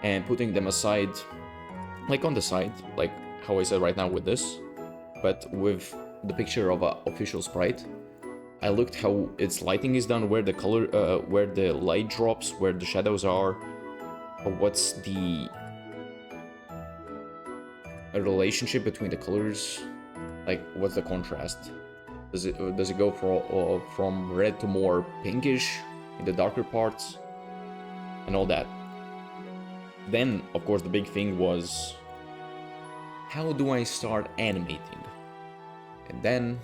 and putting them aside, like on the side, like how I said right now with this, but with the picture of an official sprite. I looked how its lighting is done, where the color, where the light drops, where the shadows are, what's the relationship between the colors, like what's the contrast? Does it go from red to more pinkish in the darker parts, and all that. Then, of course, the big thing was, how do I start animating? And then,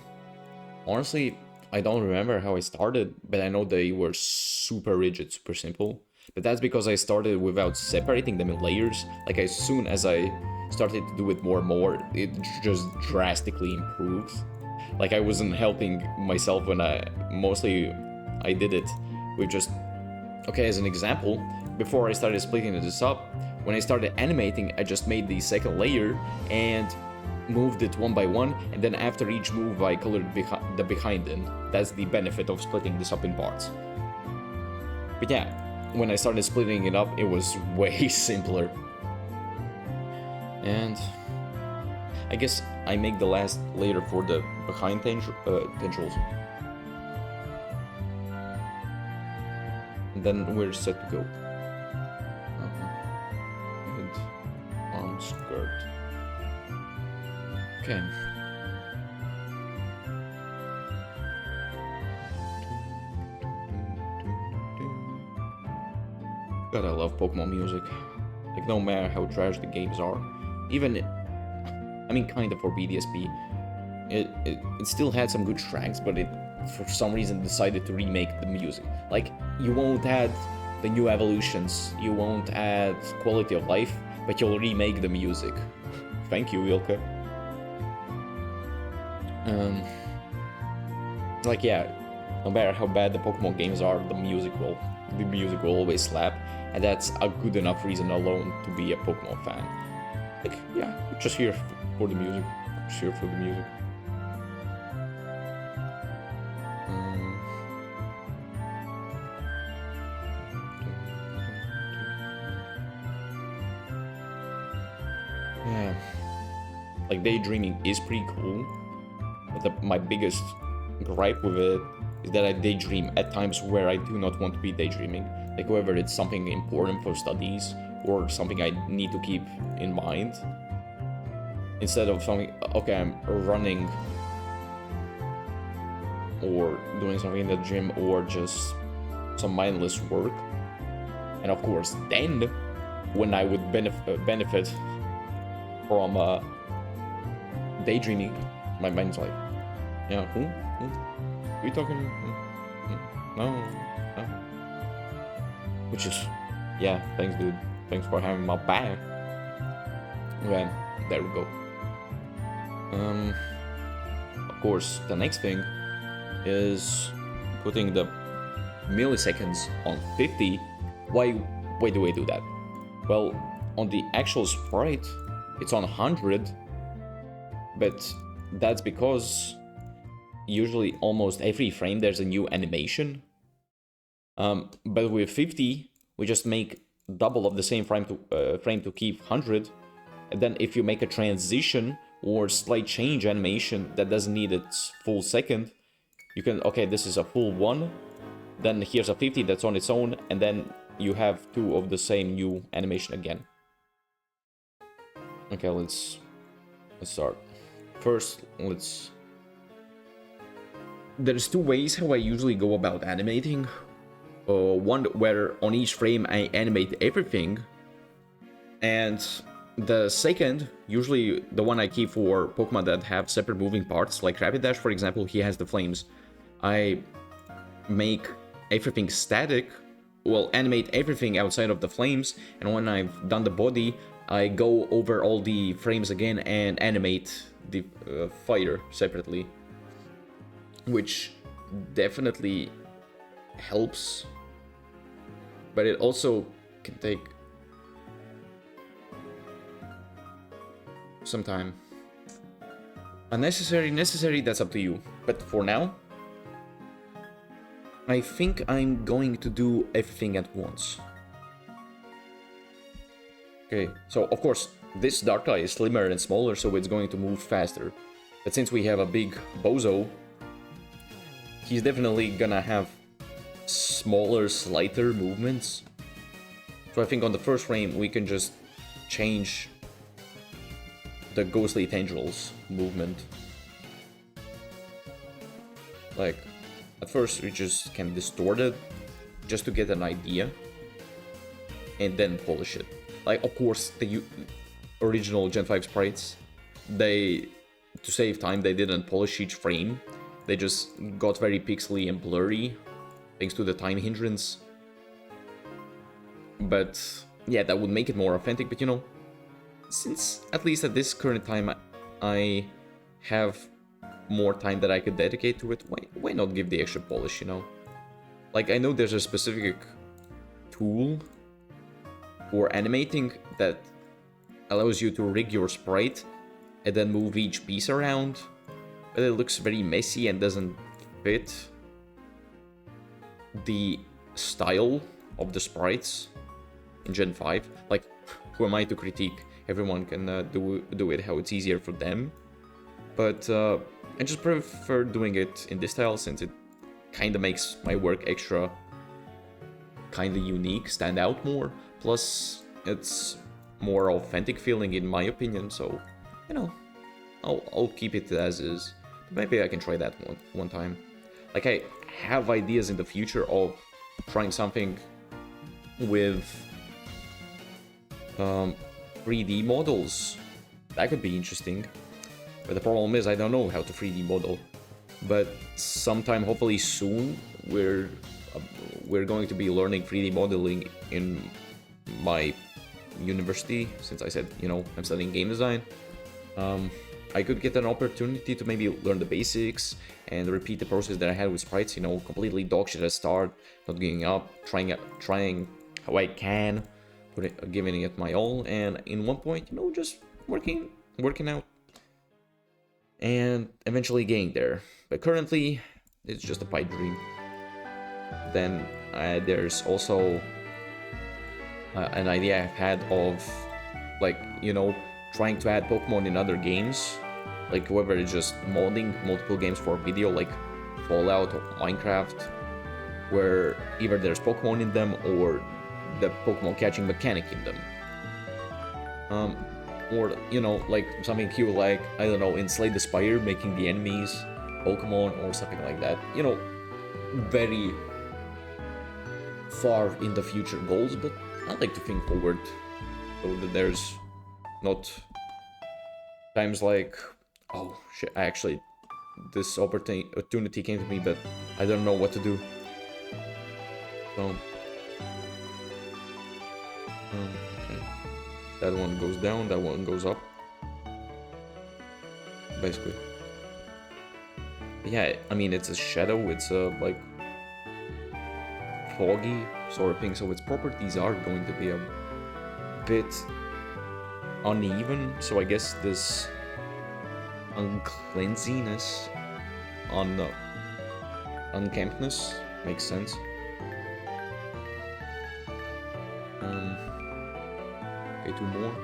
honestly, I don't remember how I started, but I know they were super rigid, super simple. But that's because I started without separating them in layers. Like, as soon as I started to do it more and more, it just drastically improved. Like, I wasn't helping myself when I did it with just... Okay, as an example, before I started splitting this up, when I started animating, I just made the second layer and moved it one by one, and then after each move I colored the behind in. That's the benefit of splitting this up in parts. But yeah, when I started splitting it up, it was way simpler. And I guess I make the last layer for the behind tendrils. And then we're set to go. And arm skirt. Okay. God, I love Pokemon music. Like, no matter how trash the games are, even, I mean, kind of for BDSP, it still had some good tracks, but it, for some reason, decided to remake the music. Like, you won't add the new evolutions, you won't add quality of life, but you'll remake the music. Thank you, Wilke. Like, yeah, no matter how bad the Pokemon games are, the music will the music will always slap, and that's a good enough reason alone to be a Pokemon fan. Like, yeah, I'm just here for the music. I'm just here for the music. Yeah, like daydreaming is pretty cool, but my biggest gripe with it is that I daydream at times where I do not want to be daydreaming. Like whether it's something important for studies or something I need to keep in mind. Instead of something, okay, I'm running or doing something in the gym or just some mindless work. And of course, then when I would benefit from daydreaming, my mind's like, yeah, who? Are you talking? No. Which is, yeah, thanks, dude. Thanks for having my back. Okay, there we go. Of course, the next thing is putting the milliseconds on 50. Why do I do that? Well, on the actual sprite, it's on 100, but that's because usually almost every frame there's a new animation. But with 50, we just make double of the same frame to keep 100. And then if you make a transition or slight change animation that doesn't need its full second, you can, okay, this is a full 1, then here's a 50 that's on its own, and then you have 2 of the same new animation again. Okay, let's start. First, there's 2 ways how I usually go about animating. One where on each frame I animate everything, and the second, usually the one I keep for Pokemon that have separate moving parts, like Rapidash, for example, he has the flames. I make everything static, well, animate everything outside of the flames, and when I've done the body, I go over all the frames again and animate the fire separately, which definitely helps, but it also can take some time. Necessary, that's up to you. But for now, I think I'm going to do everything at once. Okay, so of course, this darkrai is slimmer and smaller, so it's going to move faster. But since we have a big bozo, he's definitely gonna have smaller, slighter movements. So I think on the first frame, we can just change the ghostly tendrils movement. Like, at first we just can distort it, just to get an idea, and then polish it. Like, of course, the original Gen 5 sprites, to save time, they didn't polish each frame. They just got very pixely and blurry, thanks to the time hindrance. But, yeah, that would make it more authentic, but you know, since, at least at this current time, I have more time that I could dedicate to it, why not give the extra polish, you know? Like, I know there's a specific tool for animating that allows you to rig your sprite and then move each piece around, but it looks very messy and doesn't fit the style of the sprites in Gen 5. Like, who am I to critique? Everyone can do it how it's easier for them. But I just prefer doing it in this style since it kind of makes my work extra kind of unique, stand out more. Plus, it's more authentic feeling in my opinion, so, you know, I'll keep it as is. Maybe I can try that one time. Like, I have ideas in the future of trying something with 3D models. That could be interesting. But the problem is I don't know how to 3D model. But sometime, hopefully soon, we're going to be learning 3D modeling in my university, since I said, you know, I'm studying game design. I could get an opportunity to maybe learn the basics and repeat the process that I had with sprites, you know, completely dog shit at start, not giving up, trying how I can, giving it my all, and in one point, you know, just working out, and eventually getting there. But currently, it's just a pipe dream. Then there's also an idea I've had of, like, you know, trying to add Pokemon in other games, like whether it's just modding multiple games for video, like Fallout or Minecraft, where either there's Pokemon in them or the Pokemon catching mechanic in them. Or, you know, like something cute like, I don't know, Enslave the Spire, making the enemies Pokemon or something like that. You know, very far in the future goals, but I like to think forward, so that there's not times like, oh shit, actually this opportunity came to me, but I don't know what to do. So okay. That one goes down, that one goes up, basically. But yeah, I mean, it's a shadow, it's a like foggy sort of thing, so its properties are going to be a bit uneven, so I guess this uncleansiness on uncampness makes sense. Okay, 2 more.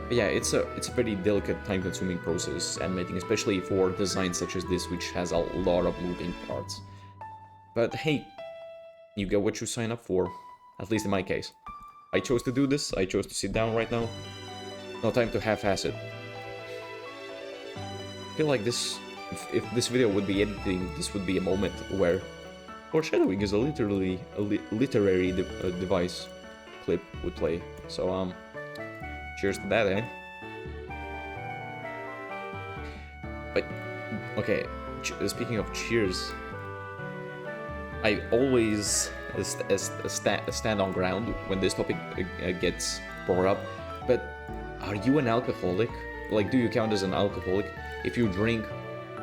But yeah, it's a very delicate, time-consuming process animating, especially for designs such as this, which has a lot of moving parts. But hey, you get what you sign up for, at least in my case. I chose to do this, I chose to sit down right now. No time to half-ass it. I feel like this, if this video would be editing, this would be a moment where foreshadowing is a literary device clip would play. So, cheers to that, eh? But, okay, speaking of cheers, I always stand on ground when this topic gets brought up, but are you an alcoholic? Like, do you count as an alcoholic if you drink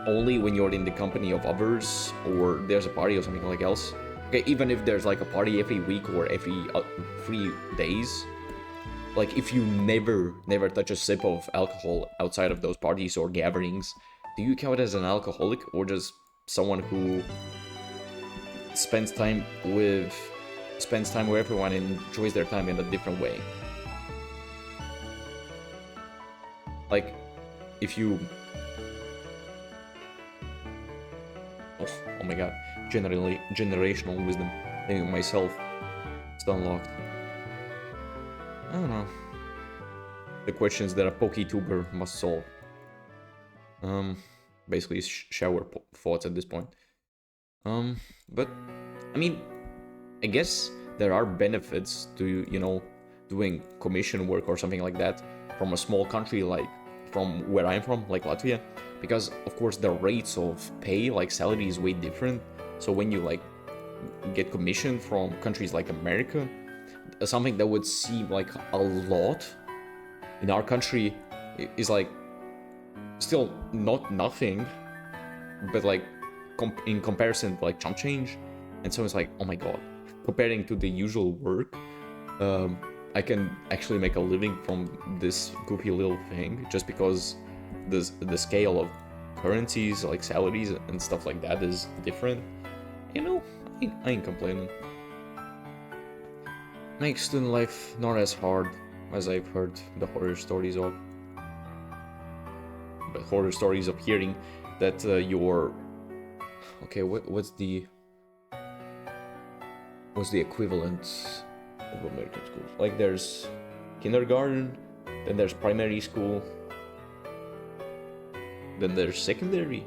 only when you're in the company of others, or there's a party or something like else? Okay, even if there's like a party every week or every 3 days, like if you never touch a sip of alcohol outside of those parties or gatherings, do you count as an alcoholic, or just someone who spends time with everyone and enjoys their time in a different way? Like, if you... Oh my god, generational wisdom. Thinking myself, it's unlocked. I don't know. The questions that a PokeTuber must solve. Basically shower thoughts at this point. But, I mean, I guess there are benefits to, you know, doing commission work or something like that from a small country like from where I'm from, like Latvia, because of course the rates of pay, like salary, is way different. So when you like get commission from countries like America, something that would seem like a lot in our country is like still not nothing, but like in comparison, like chump change. And so it's like, oh my god, comparing to the usual work, I can actually make a living from this goofy little thing, just because the scale of currencies, like salaries and stuff like that, is different. You know, I ain't complaining. Makes student life not as hard as I've heard the horror stories of. But horror stories of hearing that you're... Okay, what's the equivalent of American schools? Like, there's kindergarten, then there's primary school, then there's secondary,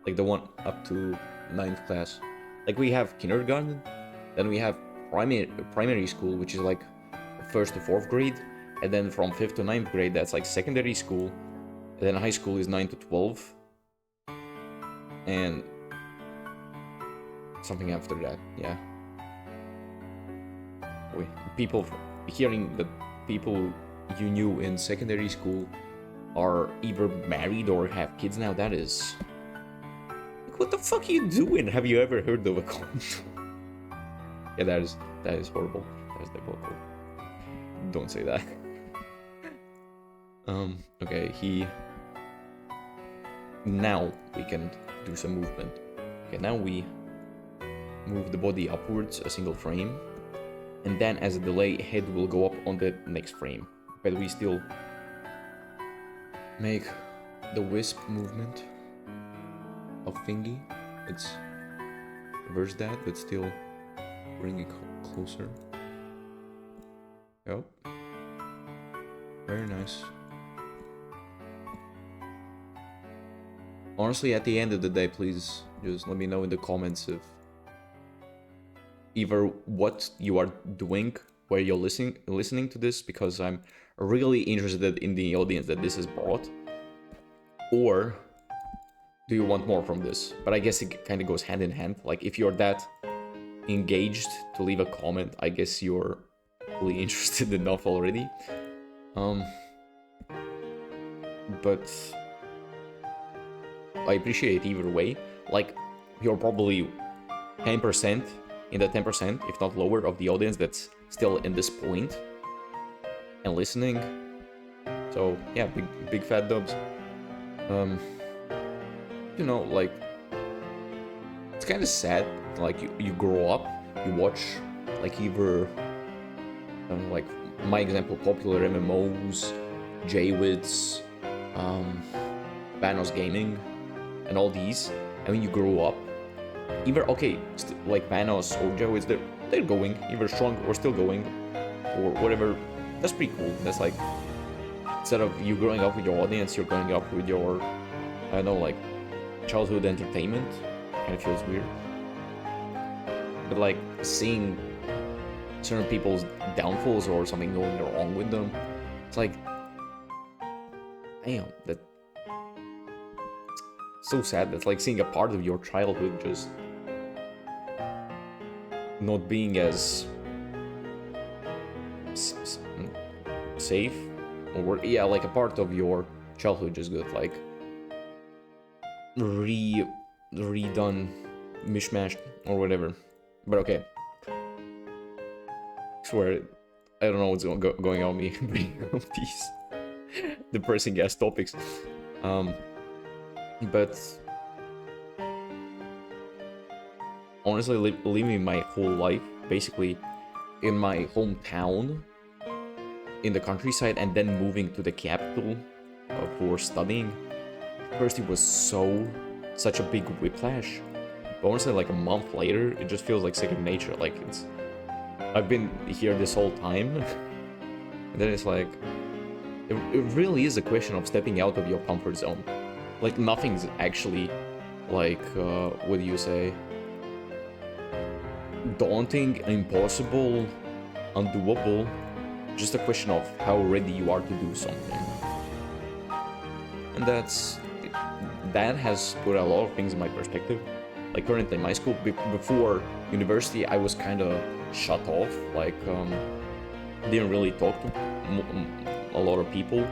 like the one up to 9th class. Like, we have kindergarten, then we have primary school, which is like 1st to 4th grade, and then from 5th to 9th grade, that's like secondary school, and then high school is 9 to 12, and something after that. Yeah. People hearing the people you knew in secondary school are either married or have kids now, that is... Like, what the fuck are you doing? Have you ever heard of a condom? Yeah, that is horrible. That is diabolical. Don't say that. Okay, now we can do some movement. Okay, now we move the body upwards a single frame, and then as a delay, head will go up on the next frame. But we still make the wisp movement of thingy. Let's reverse that, but still bring it closer. Yep. Very nice. Honestly, at the end of the day, please just let me know in the comments if either what you are doing where you're listening to this, because I'm really interested in the audience that this is brought, or do you want more from this? But I guess it kind of goes hand in hand. Like, if you're that engaged to leave a comment, I guess you're really interested enough already. But I appreciate either way. Like, you're probably 10% in the 10%, if not lower, of the audience that's still in this point and listening. So yeah, big fat dubs. You know, like, it's kind of sad. Like, you grow up, you watch, like, either like my example, popular MMOs, Jwits, Vanos Gaming, and all these. And when you grow up, either, okay, like Vanos or Jwits, they're going, either strong or still going, or whatever. That's pretty cool. That's like, instead of you growing up with your audience, you're growing up with your, I don't know, like, childhood entertainment. Kind of feels weird. But like, seeing certain people's downfalls or something going wrong with them, it's like, damn, that's so sad. That's like seeing a part of your childhood just not being as safe, or yeah, like a part of your childhood just got like redone, mishmashed, or whatever. But okay, I swear, I don't know what's going on me bringing up these depressing ass topics. But honestly, living my whole life basically in my hometown in the countryside, and then moving to the capital for studying, first it was such a big whiplash. But honestly, like a month later, it just feels like second nature. Like, I've been here this whole time, and then it's like, it really is a question of stepping out of your comfort zone. Like, nothing's actually, like, what do you say, daunting, impossible, undoable. Just a question of how ready you are to do something. And that has put a lot of things in my perspective. Like, currently in my school, before university, I was kind of shut off. Like, didn't really talk to a lot of people.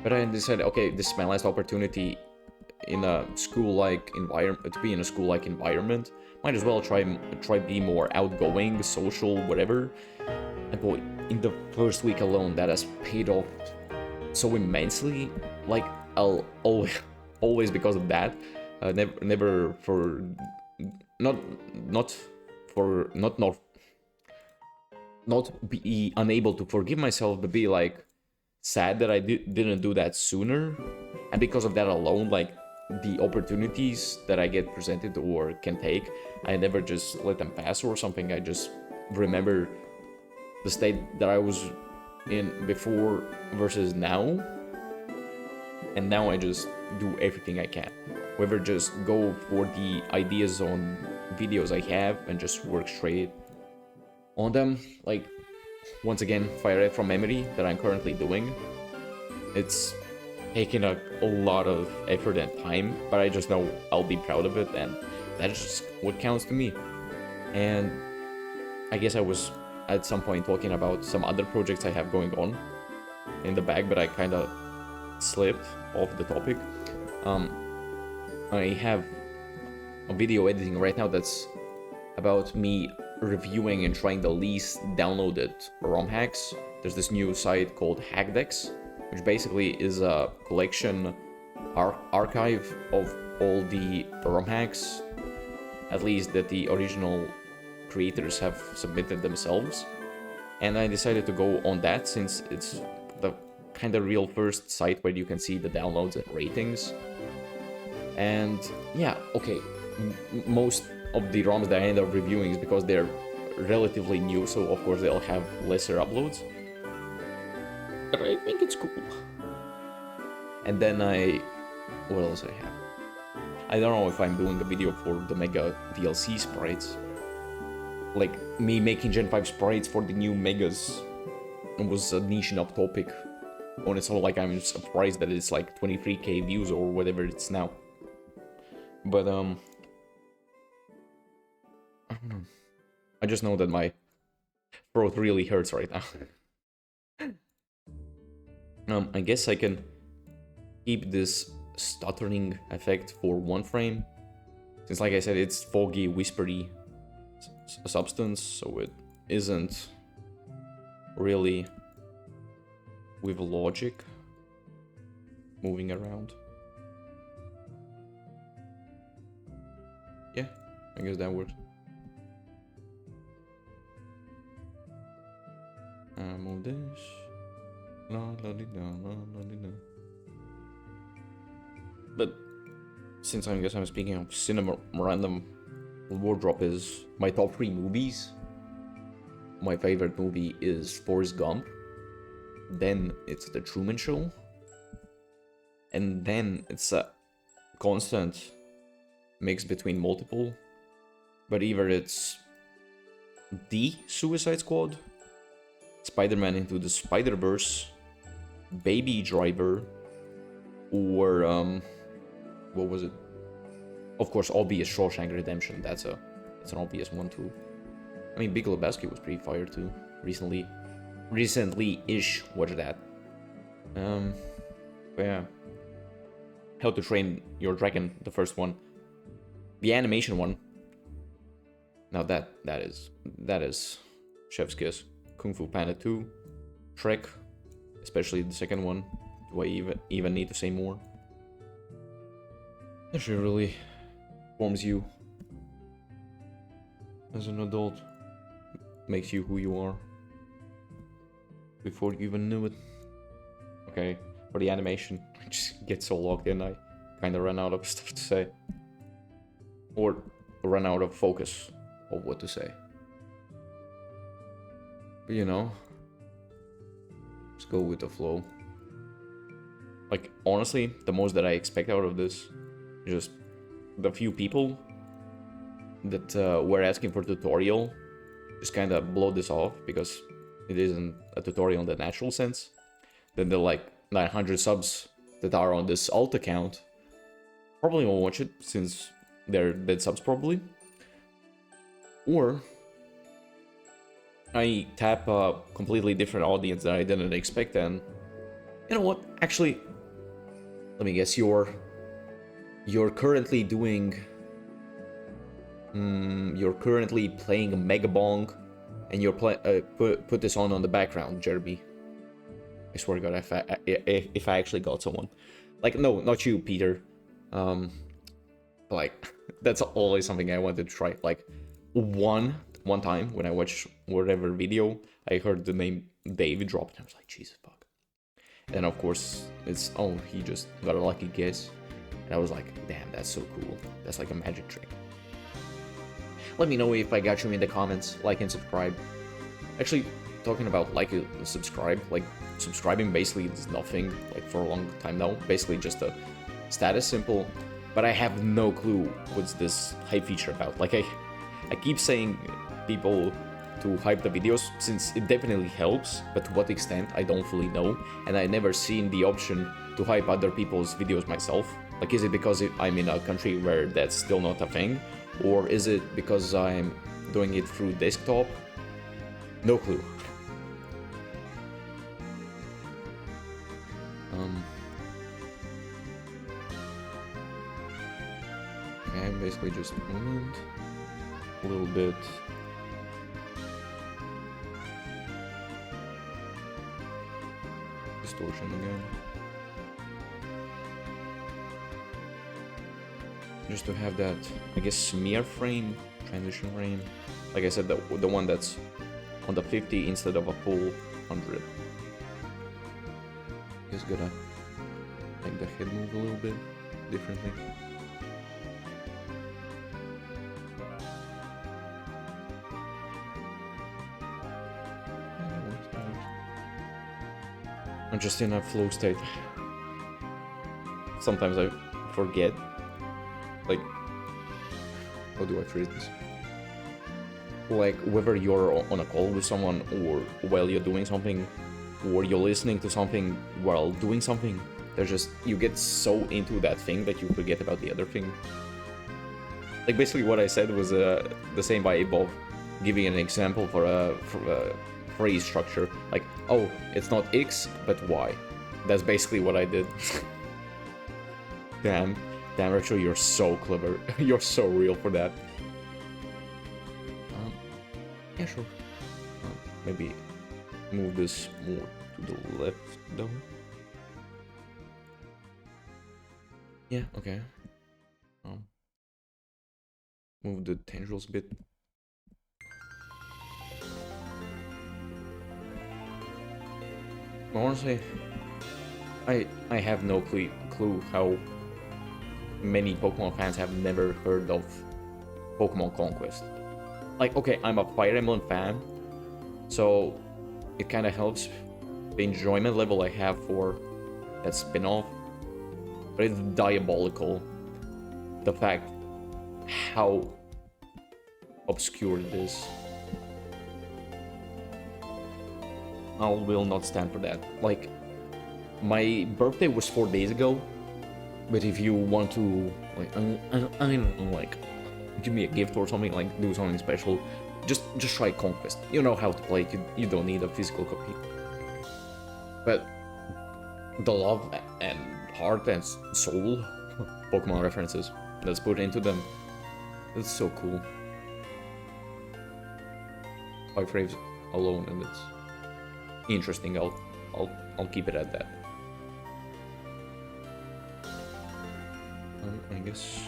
But I decided, okay, this is my last opportunity in a school-like environment, to be in a school-like environment. Might as well try be more outgoing, social, whatever. And boy, in the first week alone, that has paid off so immensely. Like, I'll always because of that. Never for not be unable to forgive myself, but be like sad that I didn't do that sooner. And because of that alone, like, the opportunities that I get presented or can take, I never just let them pass or something. I just remember the state that I was in before versus now, and now I just do everything I can. Whether just go for the ideas on videos I have and just work straight on them. Like, once again, Fire Red from memory that I'm currently doing. It's taking a lot of effort and time, but I just know I'll be proud of it, and that's just what counts to me. And I guess I was at some point talking about some other projects I have going on in the bag, but I kind of slipped off the topic. I have a video editing right now that's about me reviewing and trying the least downloaded ROM hacks. There's this new site called Hackdex, which basically is a collection archive of all the ROM hacks, at least that the original creators have submitted themselves. And I decided to go on that since it's the kind of real first site where you can see the downloads and ratings. And yeah, okay, most of the ROMs that I end up reviewing is because they're relatively new, so of course they'll have lesser uploads. But I think it's cool. And then what else I have? I don't know if I'm doing a video for the Mega DLC sprites. Like, me making Gen 5 sprites for the new Megas was a niche enough topic. On its own, like, I'm surprised that it's like 23k views or whatever it's now. But, I don't know. I just know that my throat really hurts right now. I guess I can keep this stuttering effect for one frame, since like I said, it's foggy, whispery substance, so it isn't really with logic moving around. Yeah, I guess that works. Move this. La la di da, la la di da. But since I guess I'm speaking of cinema random, wardrobe is my top 3 movies. My favorite movie is Forrest Gump. Then it's The Truman Show. And then it's a constant mix between multiple. But either it's The Suicide Squad, Spider-Man Into the Spider-Verse, Baby Driver, or what was it? Of course, obvious Shawshank Redemption. That's an obvious one too. I mean, Big Lebowski was pretty fire too. Recently-ish. Watch that. But yeah. How to Train Your Dragon, the first one. The animation one. Now that is chef's kiss. Kung Fu Panda 2, Shrek, especially the second one. Do I even need to say more? That shit really forms you as an adult, makes you who you are before you even knew it. Okay, for the animation, I just get so locked in, I kind of run out of stuff to say, or run out of focus of what to say. But you know, just go with the flow. Like, honestly, the most that I expect out of this is just the few people that were asking for tutorial just kind of blow this off because it isn't a tutorial in the natural sense. Then the like 900 subs that are on this alt account probably won't watch it since they're dead subs probably. Or I tap a completely different audience that I didn't expect, and you know what? Actually, let me guess. You're currently doing. You're currently playing Megabong, and you're put this on the background, Jerby. I swear to God, if I actually got someone, like, no, not you, Peter. Like, that's always something I wanted to try. Like, one time when I watched whatever video, I heard the name Dave dropped, and I was like, Jesus fuck. And of course, it's, oh, he just got a lucky guess. And I was like, damn, that's so cool. That's like a magic trick. Let me know if I got you in the comments, like and subscribe. Actually, talking about like and subscribe, like subscribing basically is nothing, like for a long time now. Basically just a status symbol, but I have no clue what's this hype feature about. Like I keep saying people to hype the videos since it definitely helps, but to what extent I don't fully know, and I never seen the option to hype other people's videos myself. Like, is it because I'm in a country where that's still not a thing, or is it because I'm doing it through desktop? No clue. basically just movement, a little bit. Distortion again. Just to have that, I guess, smear frame, transition frame. Like I said, the one that's on the 50 instead of a full 100. Just gotta make the head move a little bit differently. I'm just in a flow state. Sometimes I forget, like, how do I phrase this? Like, whether you're on a call with someone or while you're doing something, or you're listening to something while doing something, there's just, you get so into that thing that you forget about the other thing. Like, basically what I said was the same vibe of giving an example for a phrase structure. Like, oh, it's not X, but Y. That's basically what I did. Damn, Rachel, you're so clever. You're so real for that. Yeah, sure. Maybe move this more to the left, though. Yeah, okay. Move the tendrils a bit. Honestly, I have no clue how many Pokemon fans have never heard of Pokemon Conquest. Like, okay, I'm a Fire Emblem fan, so it kind of helps the enjoyment level I have for that spin-off, but it's diabolical, the fact how obscure it is. I will not stand for that. Like, my birthday was 4 days ago, but if you want to, like, I don't know, like, give me a gift or something, like, do something special, just try Conquest. You know how to play it, you don't need a physical copy. But the love and heart and soul Pokemon references that's put into them, it's so cool. 5 frames alone, and it's interesting. I'll keep it at that. I guess.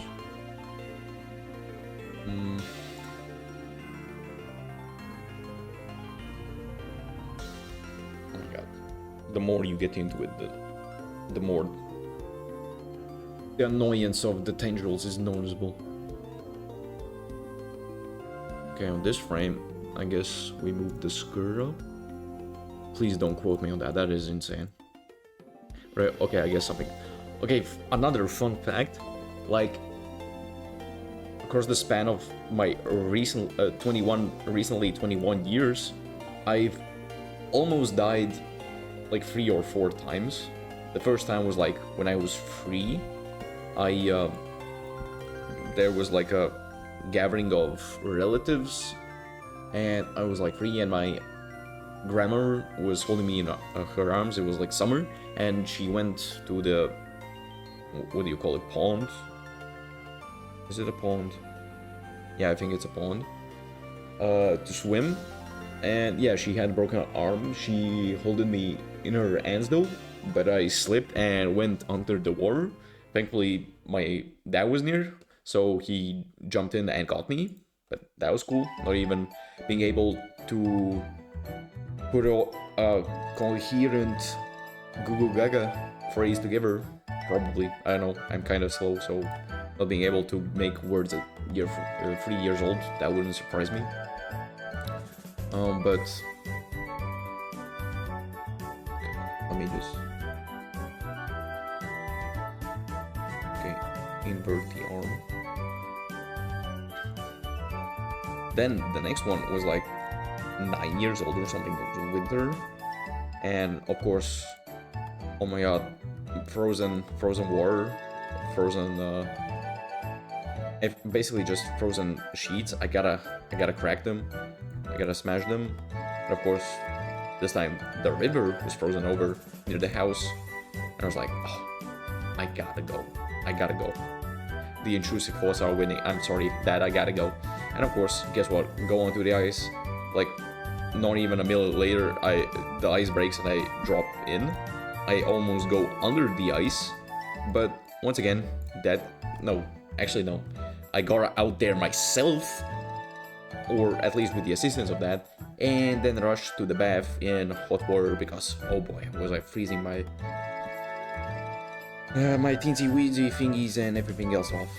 Oh my god. The more you get into it, the more the annoyance of the tendrils is noticeable. Okay, on this frame, I guess we move the skirt up. Please don't quote me on that, that is insane. Right, okay, I guess something. Okay, another fun fact, like, across the span of my recently 21 years, I've almost died like 3 or 4 times. The first time was like when I was 3. There was like a gathering of relatives, and I was like 3, and my grandma was holding me in her arms. It was like summer, and she went to the, what do you call it, pond? Is it a pond? Yeah, I think it's a pond. To swim, and yeah, she had a broken arm. She held me in her hands though, but I slipped and went under the water. Thankfully, my dad was near, so he jumped in and got me. But that was cool. Not even being able to put a coherent Goo Gaga phrase together. Probably, I don't know. I'm kind of slow, so not being able to make words at 3 years old, that wouldn't surprise me. But let me just invert the arm. Then the next one was like 9 years old or something. It was winter, and of course, oh my god, frozen water, basically just frozen sheets. I gotta crack them, I gotta smash them. And of course, this time the river was frozen over near the house, and I was like, oh, I gotta go. the intrusive thoughts are winning. I'm sorry, Dad, I gotta go. And of course, guess what? Go onto the ice. Like, not even a minute later, the ice breaks and I drop in. I almost go under the ice, but once again, no, actually no. I got out there myself, or at least with the assistance of that, and then rushed to the bath in hot water because, oh boy, was I freezing my my teensy-weensy thingies and everything else off.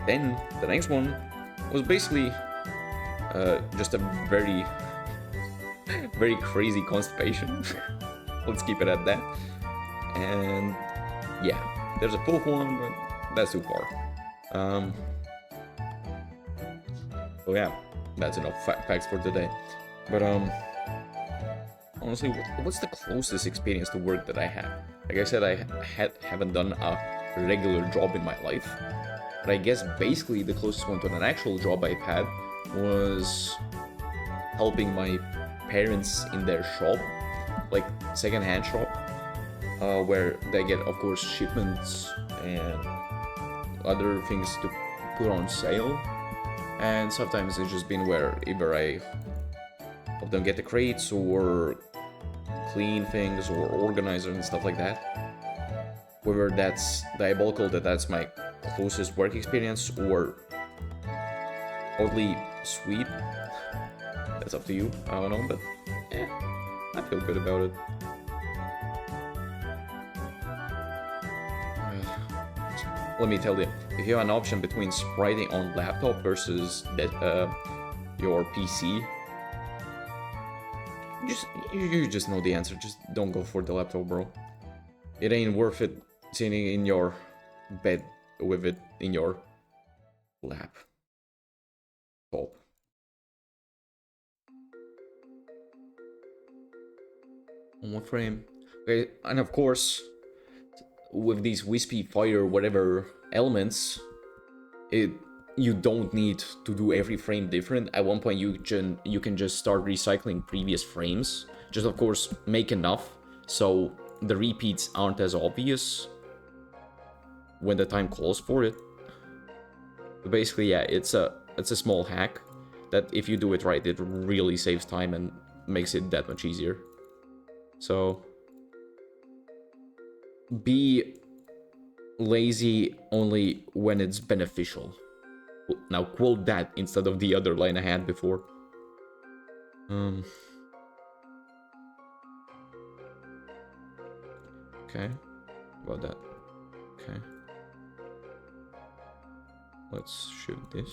Then the next one was basically just a very, very crazy constipation. Let's keep it at that. And yeah, there's a fourth one, but that's too far. So yeah, that's enough facts for today. But honestly, what's the closest experience to work that I have? Like I said, I haven't done a regular job in my life, but I guess basically the closest one to an actual job I've had was helping my parents in their shop, like second-hand shop, where they get, of course, shipments and other things to put on sale. And sometimes it's just been where either I help them get the crates or clean things or organize and stuff like that. Whether that's diabolical, that's my closest work experience, or oddly sweet, that's up to you. I don't know, but yeah, I feel good about it. Let me tell you, if you have an option between spriting on laptop versus your PC, you just know the answer. Just don't go for the laptop, bro. It ain't worth it sitting in your bed with it in your lap. Top. One more frame. Okay, and of course, with these wispy fire whatever elements, you don't need to do every frame different. At one point you can just start recycling previous frames. Just of course make enough so the repeats aren't as obvious when the time calls for it. But basically, yeah, it's a small hack that if you do it right, it really saves time and makes it that much easier. So be lazy only when it's beneficial. Now quote that instead of the other line I had before. Okay, about that. Okay, let's shoot this.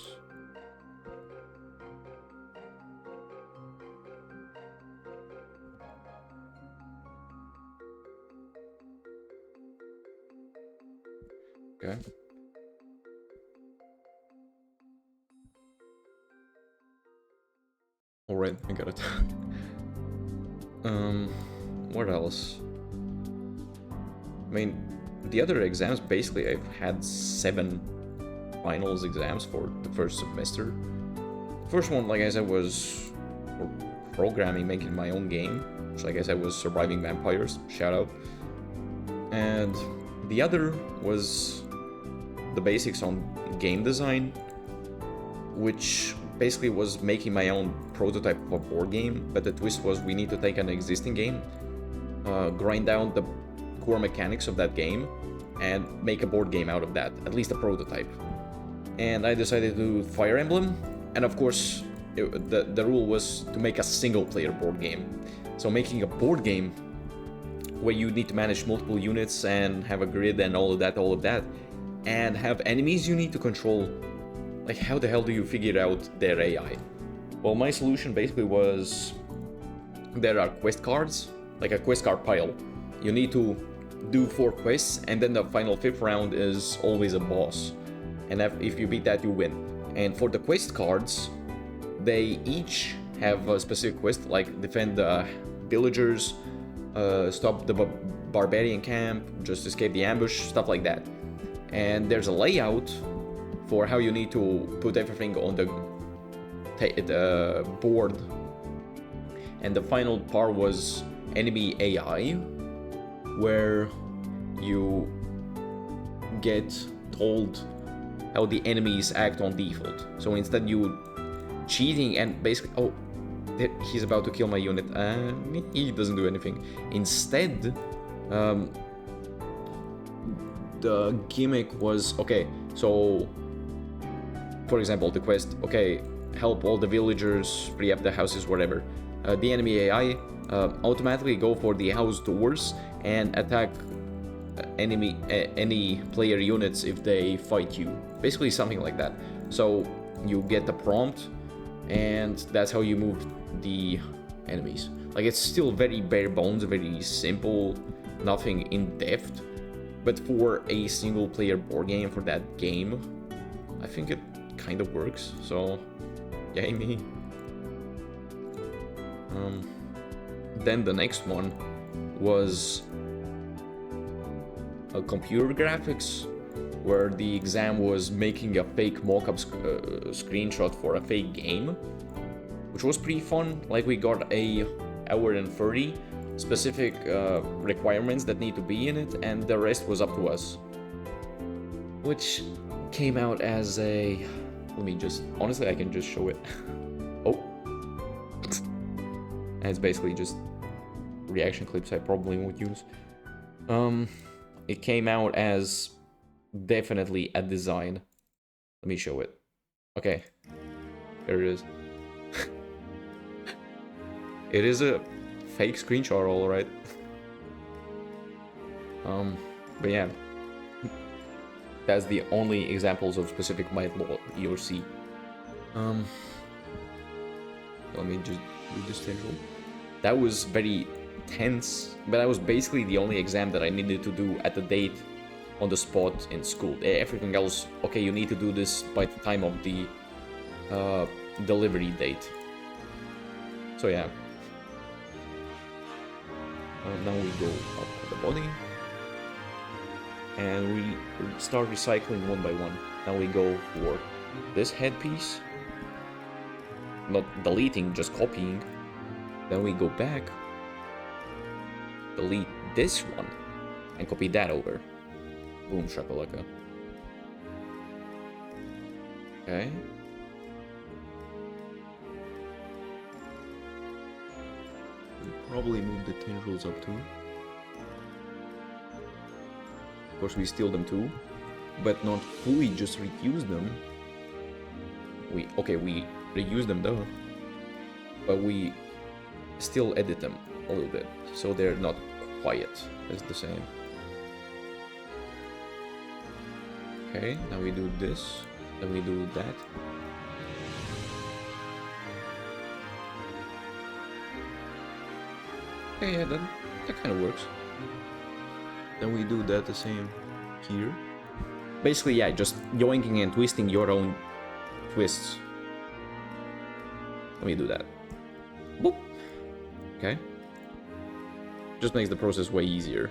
Okay. Alright, I got it. What else? I mean, the other exams, basically I've had 7 finals exams for the first semester. The first one, like I said, was for programming, making my own game, which like I said was Surviving Vampires, shout out. And the other was the basics on game design, which basically was making my own prototype of a board game, but the twist was we need to take an existing game, grind down the core mechanics of that game, and make a board game out of that, at least a prototype. And I decided to do Fire Emblem, and of course the rule was to make a single player board game. So making a board game where you need to manage multiple units and have a grid and all of that, and have enemies you need to control. Like, how the hell do you figure out their AI? Well, my solution basically was there are quest cards, like a quest card pile. You need to do 4 quests, and then the final 5th round is always a boss. And if you beat that, you win. And for the quest cards, they each have a specific quest, like defend the villagers, stop the barbarian camp, just escape the ambush, stuff like that. And there's a layout for how you need to put everything on the board. And the final part was enemy AI, where you get told how the enemies act on default. So instead you cheating and basically, oh, he's about to kill my unit. He doesn't do anything. Instead, the gimmick was, okay, so for example, the quest, okay, help all the villagers, free up the houses, whatever. The enemy AI automatically go for the house doors and attack any player units if they fight you. Basically something like that. So you get the prompt, and that's how you move the enemies. Like, it's still very bare bones, very simple, nothing in depth. But for a single player board game, for that game, I think it kind of works. So, yay me. Then the next one was a computer graphics, where the exam was making a fake mock-up screenshot for a fake game, which was pretty fun. Like, we got a hour and 30 specific requirements that need to be in it, and the rest was up to us. Which came out as a... Let me just... Honestly, I can just show it. Oh. And it's basically just reaction clips I probably won't use. It came out as definitely a design. Let me show it. Okay. There it is. It is a fake screenshot, alright. But yeah. That's the only examples of specific might law you'll see. Let me just do this table. That was very tense, but that was basically the only exam that I needed to do at the date on the spot in school. Everything else, okay, you need to do this by the time of the delivery date. So yeah. Now we go up to the body, and we start recycling one by one. Now we go for this headpiece, not deleting, just copying. Then we go back, delete this one, and copy that over. Boom shakalaka. Okay. Probably move the tendrils up too. Of course, we steal them too, but not fully just reuse them. We reuse them though, but we still edit them a little bit, so they're not quiet as the same. Okay, now we do this, then we do that. Okay, yeah, that kind of works. Then we do that the same here. Basically, yeah, just yoinking and twisting your own twists. Let me do that. Boop. Okay. Just makes the process way easier.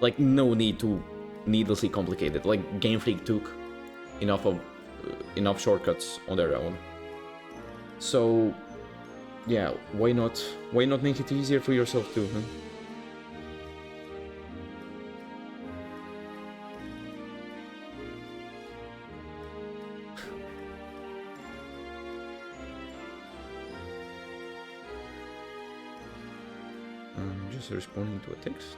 Like, no need to needlessly complicate it. Like, Game Freak took enough shortcuts on their own. So, yeah, why not make it easier for yourself too, huh? I'm just responding to a text.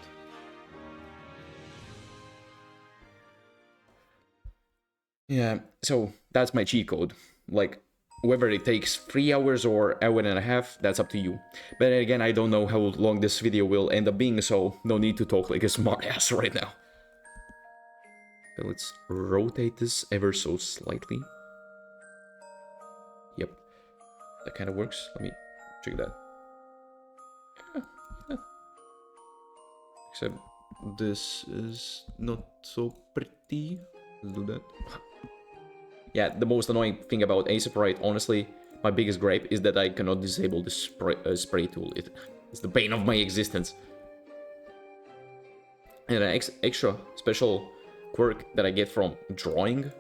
Yeah, so that's my cheat code. Like, whether it takes 3 hours or hour and a half, that's up to you. But again, I don't know how long this video will end up being, so no need to talk like a smartass right now. Okay, let's rotate this ever so slightly. Yep, that kind of works. Let me check that. Yeah. Except this is not so pretty. Let's do that. Yeah, the most annoying thing about a sprite, honestly, my biggest gripe is that I cannot disable the spray tool. It's the bane of my existence. And an extra special quirk that I get from drawing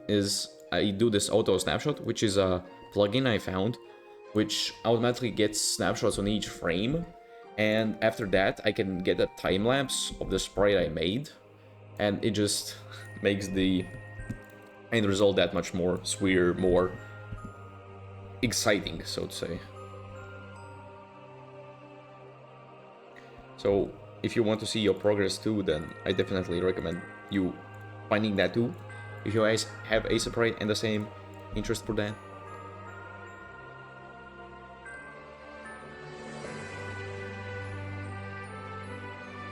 is I do this auto snapshot, which is a plugin I found, which automatically gets snapshots on each frame. And after that, I can get a time lapse of the sprite I made. and it just makes the end result that much more sweeter, more exciting, so to say. So if you want to see your progress too, then I definitely recommend you finding that too. If you guys have a sprite and the same interest for that.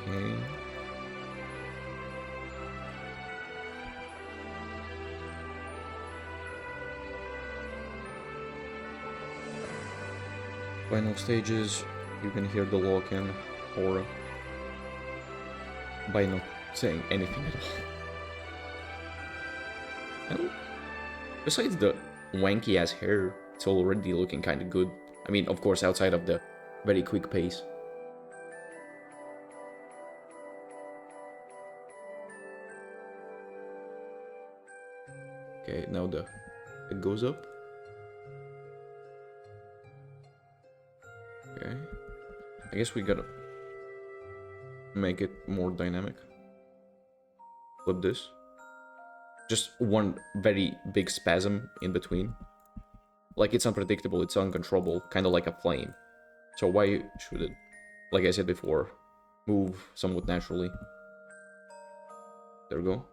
Okay. Final stages, you can hear the lock-in or by not saying anything at all. And besides the wanky ass hair, it's already looking kind of good. I mean, of course, outside of the very quick pace. Okay, now it goes up. Okay, I guess we gotta make it more dynamic. Flip this. Just one very big spasm in between. Like, it's unpredictable, it's uncontrollable, kind of like a flame. So why should it, like I said before, move somewhat naturally? There we go.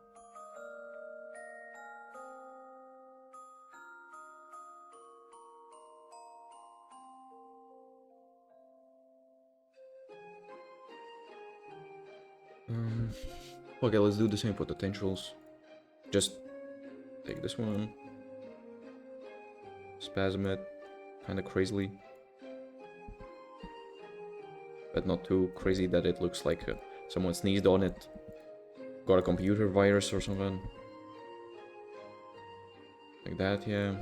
Okay, let's do the same for the tendrils. Just take this one, spasm it, kind of crazily, but not too crazy that it looks like someone sneezed on it, got a computer virus or something. Like that, yeah.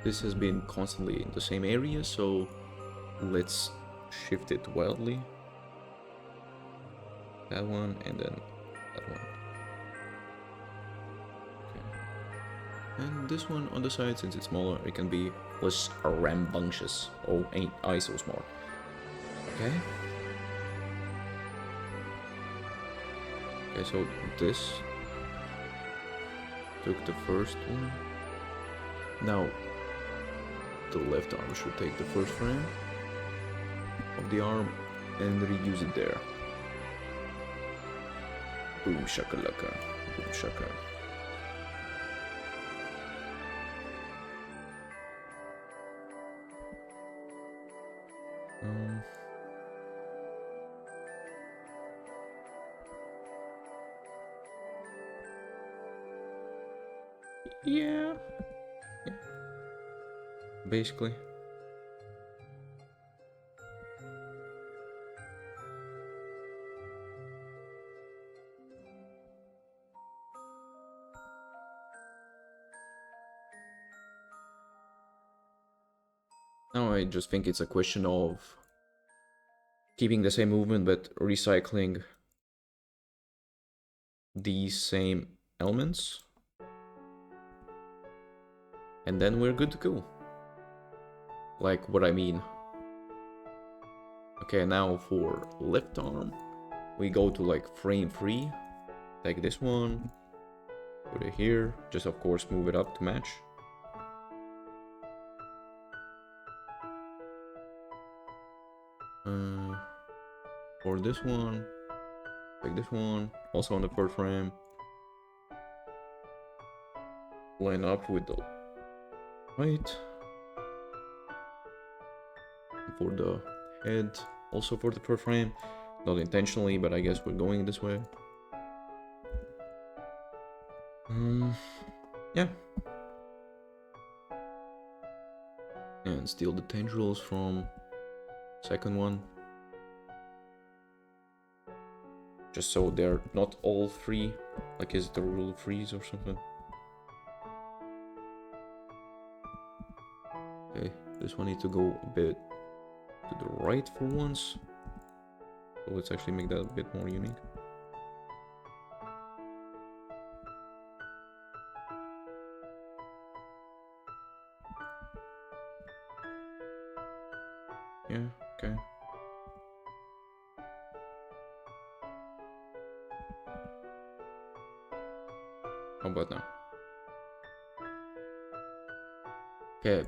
This has been constantly in the same area, so let's shift it wildly. That one, and then that one. Okay. And this one on the side, since it's smaller, it can be less rambunctious. Oh, ain't I so smart. Okay. Okay, so this took the first one. Now, the left arm should take the first frame of the arm and reuse it there. Boom shakalaka, boom shaka. Yeah. Basically. Now I just think it's a question of keeping the same movement but recycling these same elements. And then we're good to go. Like what I mean. Okay, now for left arm, we go to like frame 3. Take this one, put it here, just of course move it up to match. For this one, take this one, also on the first frame. Line up with the right. For the head, also for the first frame. Not intentionally, but I guess we're going this way. Yeah. And steal the tendrils from second one. Just so they're not all free. Like, is it the rule of freeze or something? Okay, this one needs to go a bit to the right for once. So let's actually make that a bit more unique. How about now? Okay,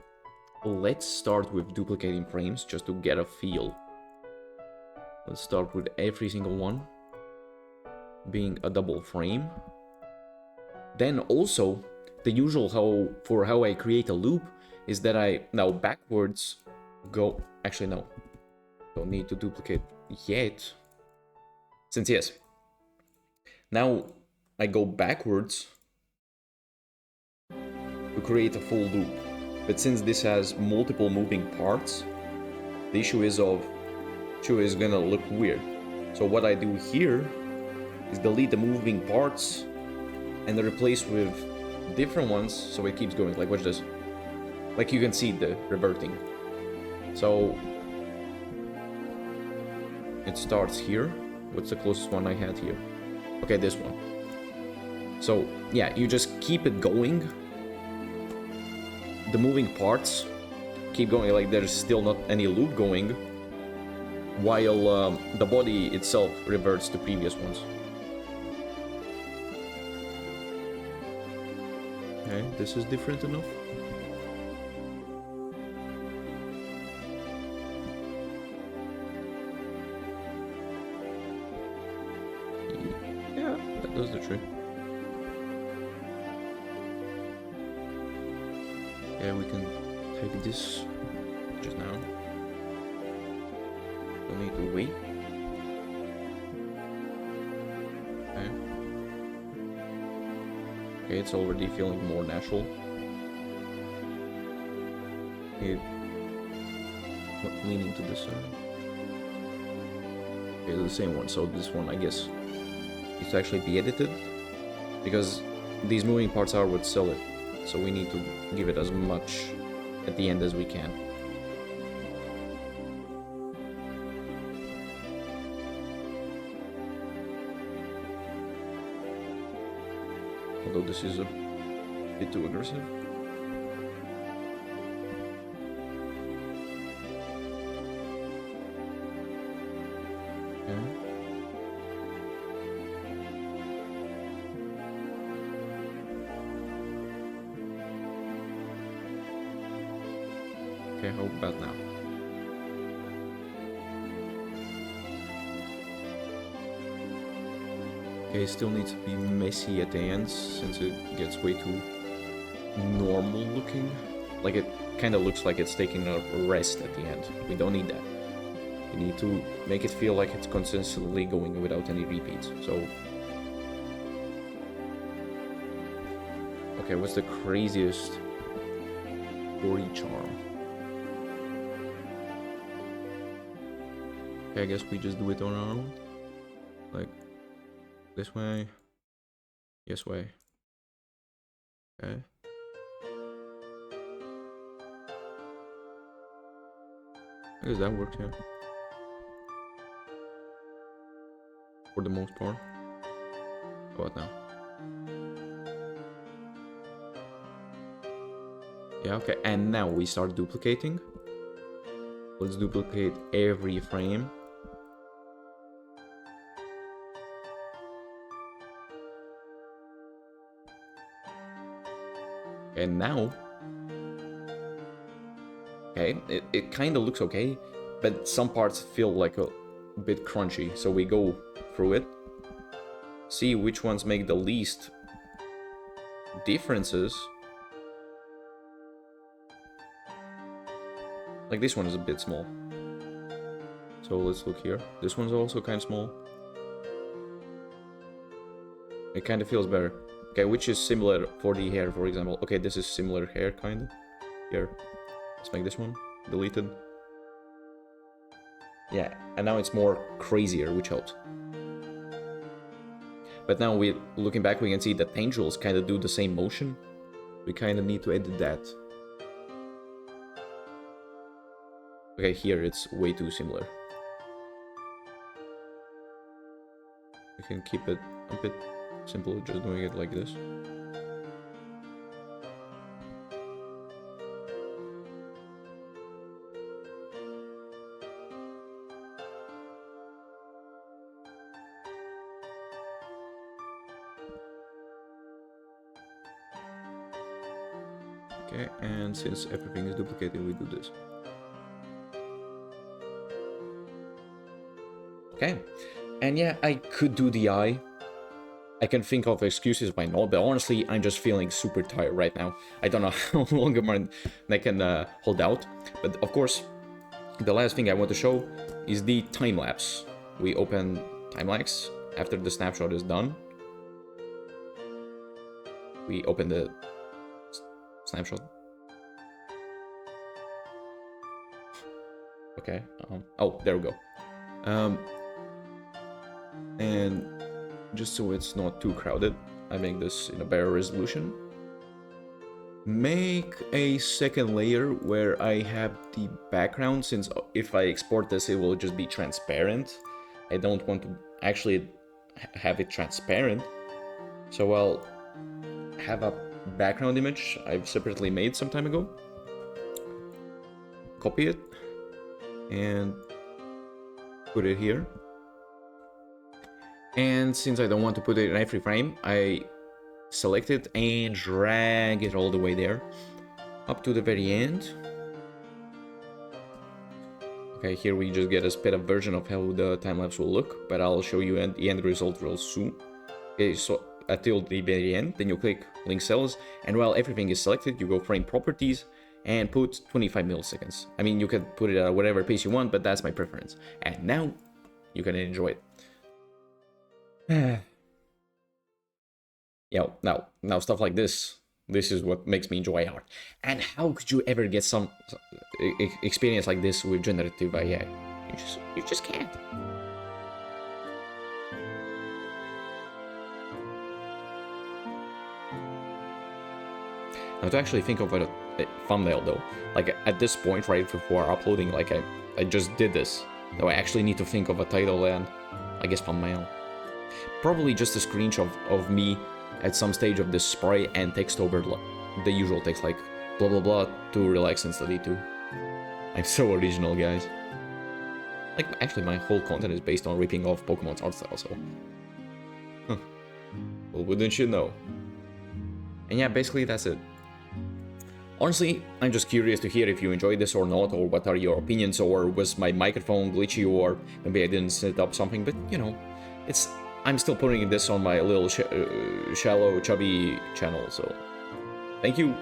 let's start with duplicating frames just to get a feel. Let's start with every single one being a double frame. Then also, the usual how I create a loop is that I now backwards go... Actually, no. Don't need to duplicate yet. Since yes. Now I go backwards to create a full loop. But since this has multiple moving parts, the issue is gonna look weird. So what I do here is delete the moving parts and replace with different ones so it keeps going. Like watch this. Like you can see the reverting. So it starts here. What's the closest one I had here? Okay, this one. So yeah, you just keep it going. The moving parts keep going, like there's still not any loop going, while the body itself reverts to previous ones. Okay, this is different enough. Yeah, that does the trick. Yeah, we can take this just now. Don't need to wait. Okay. Okay, it's already feeling more natural. Okay, leaning to this side. Okay, the same one. So this one, I guess, needs to actually be edited because these moving parts are what sell it. So we need to give it as much at the end as we can. Although this is a bit too aggressive. Okay. Okay, how about now? Okay, it still needs to be messy at the ends since it gets way too normal looking. Like it kind of looks like it's taking a rest at the end. We don't need that. We need to make it feel like it's consistently going without any repeats. So, okay, what's the craziest gory charm? Okay, I guess we just do it on our own. Like, this way. This way. Okay. I guess that works, yeah. For the most part. How about now? Yeah, okay, and now we start duplicating. Let's duplicate every frame. And now, okay, it kind of looks okay, but some parts feel like a bit crunchy, so we go through it, see which ones make the least differences. Like this one is a bit small, so let's look here. This one's also kind of small. It kind of feels better. Okay, which is similar for the hair, for example. Okay, this is similar hair, kind of. Here, let's make this one deleted. Yeah, and now it's more crazier, which helps. But now we, looking back, we can see that tendrils kind of do the same motion. We kind of need to edit that. Okay, here it's way too similar. We can keep it a bit simple, just doing it like this. Okay, and since everything is duplicated, we do this. Okay, and yeah, I could do the eye. I can think of excuses why not, but honestly, I'm just feeling super tired right now. I don't know how long I can hold out, but of course, the last thing I want to show is the time lapse. We open time lapse after the snapshot is done. We open the snapshot. Okay. Oh, there we go. And just so it's not too crowded, I make this in a better resolution. Make a second layer where I have the background, since if I export this, it will just be transparent. I don't want to actually have it transparent. So I'll have a background image I've separately made some time ago. Copy it and put it here. And since I don't want to put it in every frame, I select it and drag it all the way there, up to the very end. Okay, here we just get a sped up version of how the time-lapse will look, but I'll show you the end result real soon. Okay, so until the very end, then you click link cells, and while everything is selected, you go frame properties and put 25 milliseconds. I mean, you can put it at whatever pace you want, but that's my preference. And now you can enjoy it. Yeah, now stuff like this is what makes me enjoy art. And how could you ever get some experience like this with generative AI? You just can't. Now to actually think of a thumbnail though, like at this point right before uploading, like I just did this. Though I actually need to think of a title and I guess thumbnail. Probably just a screenshot of me at some stage of this sprite and text over the usual text like blah blah blah to relax and study too. I'm so original, guys. Like, actually my whole content is based on ripping off Pokemon's art style, so... Huh. Well, wouldn't you know? And yeah, basically that's it. Honestly, I'm just curious to hear if you enjoyed this or not, or what are your opinions, or was my microphone glitchy, or maybe I didn't set up something, but you know, I'm still putting this on my little shallow, chubby channel, so thank you.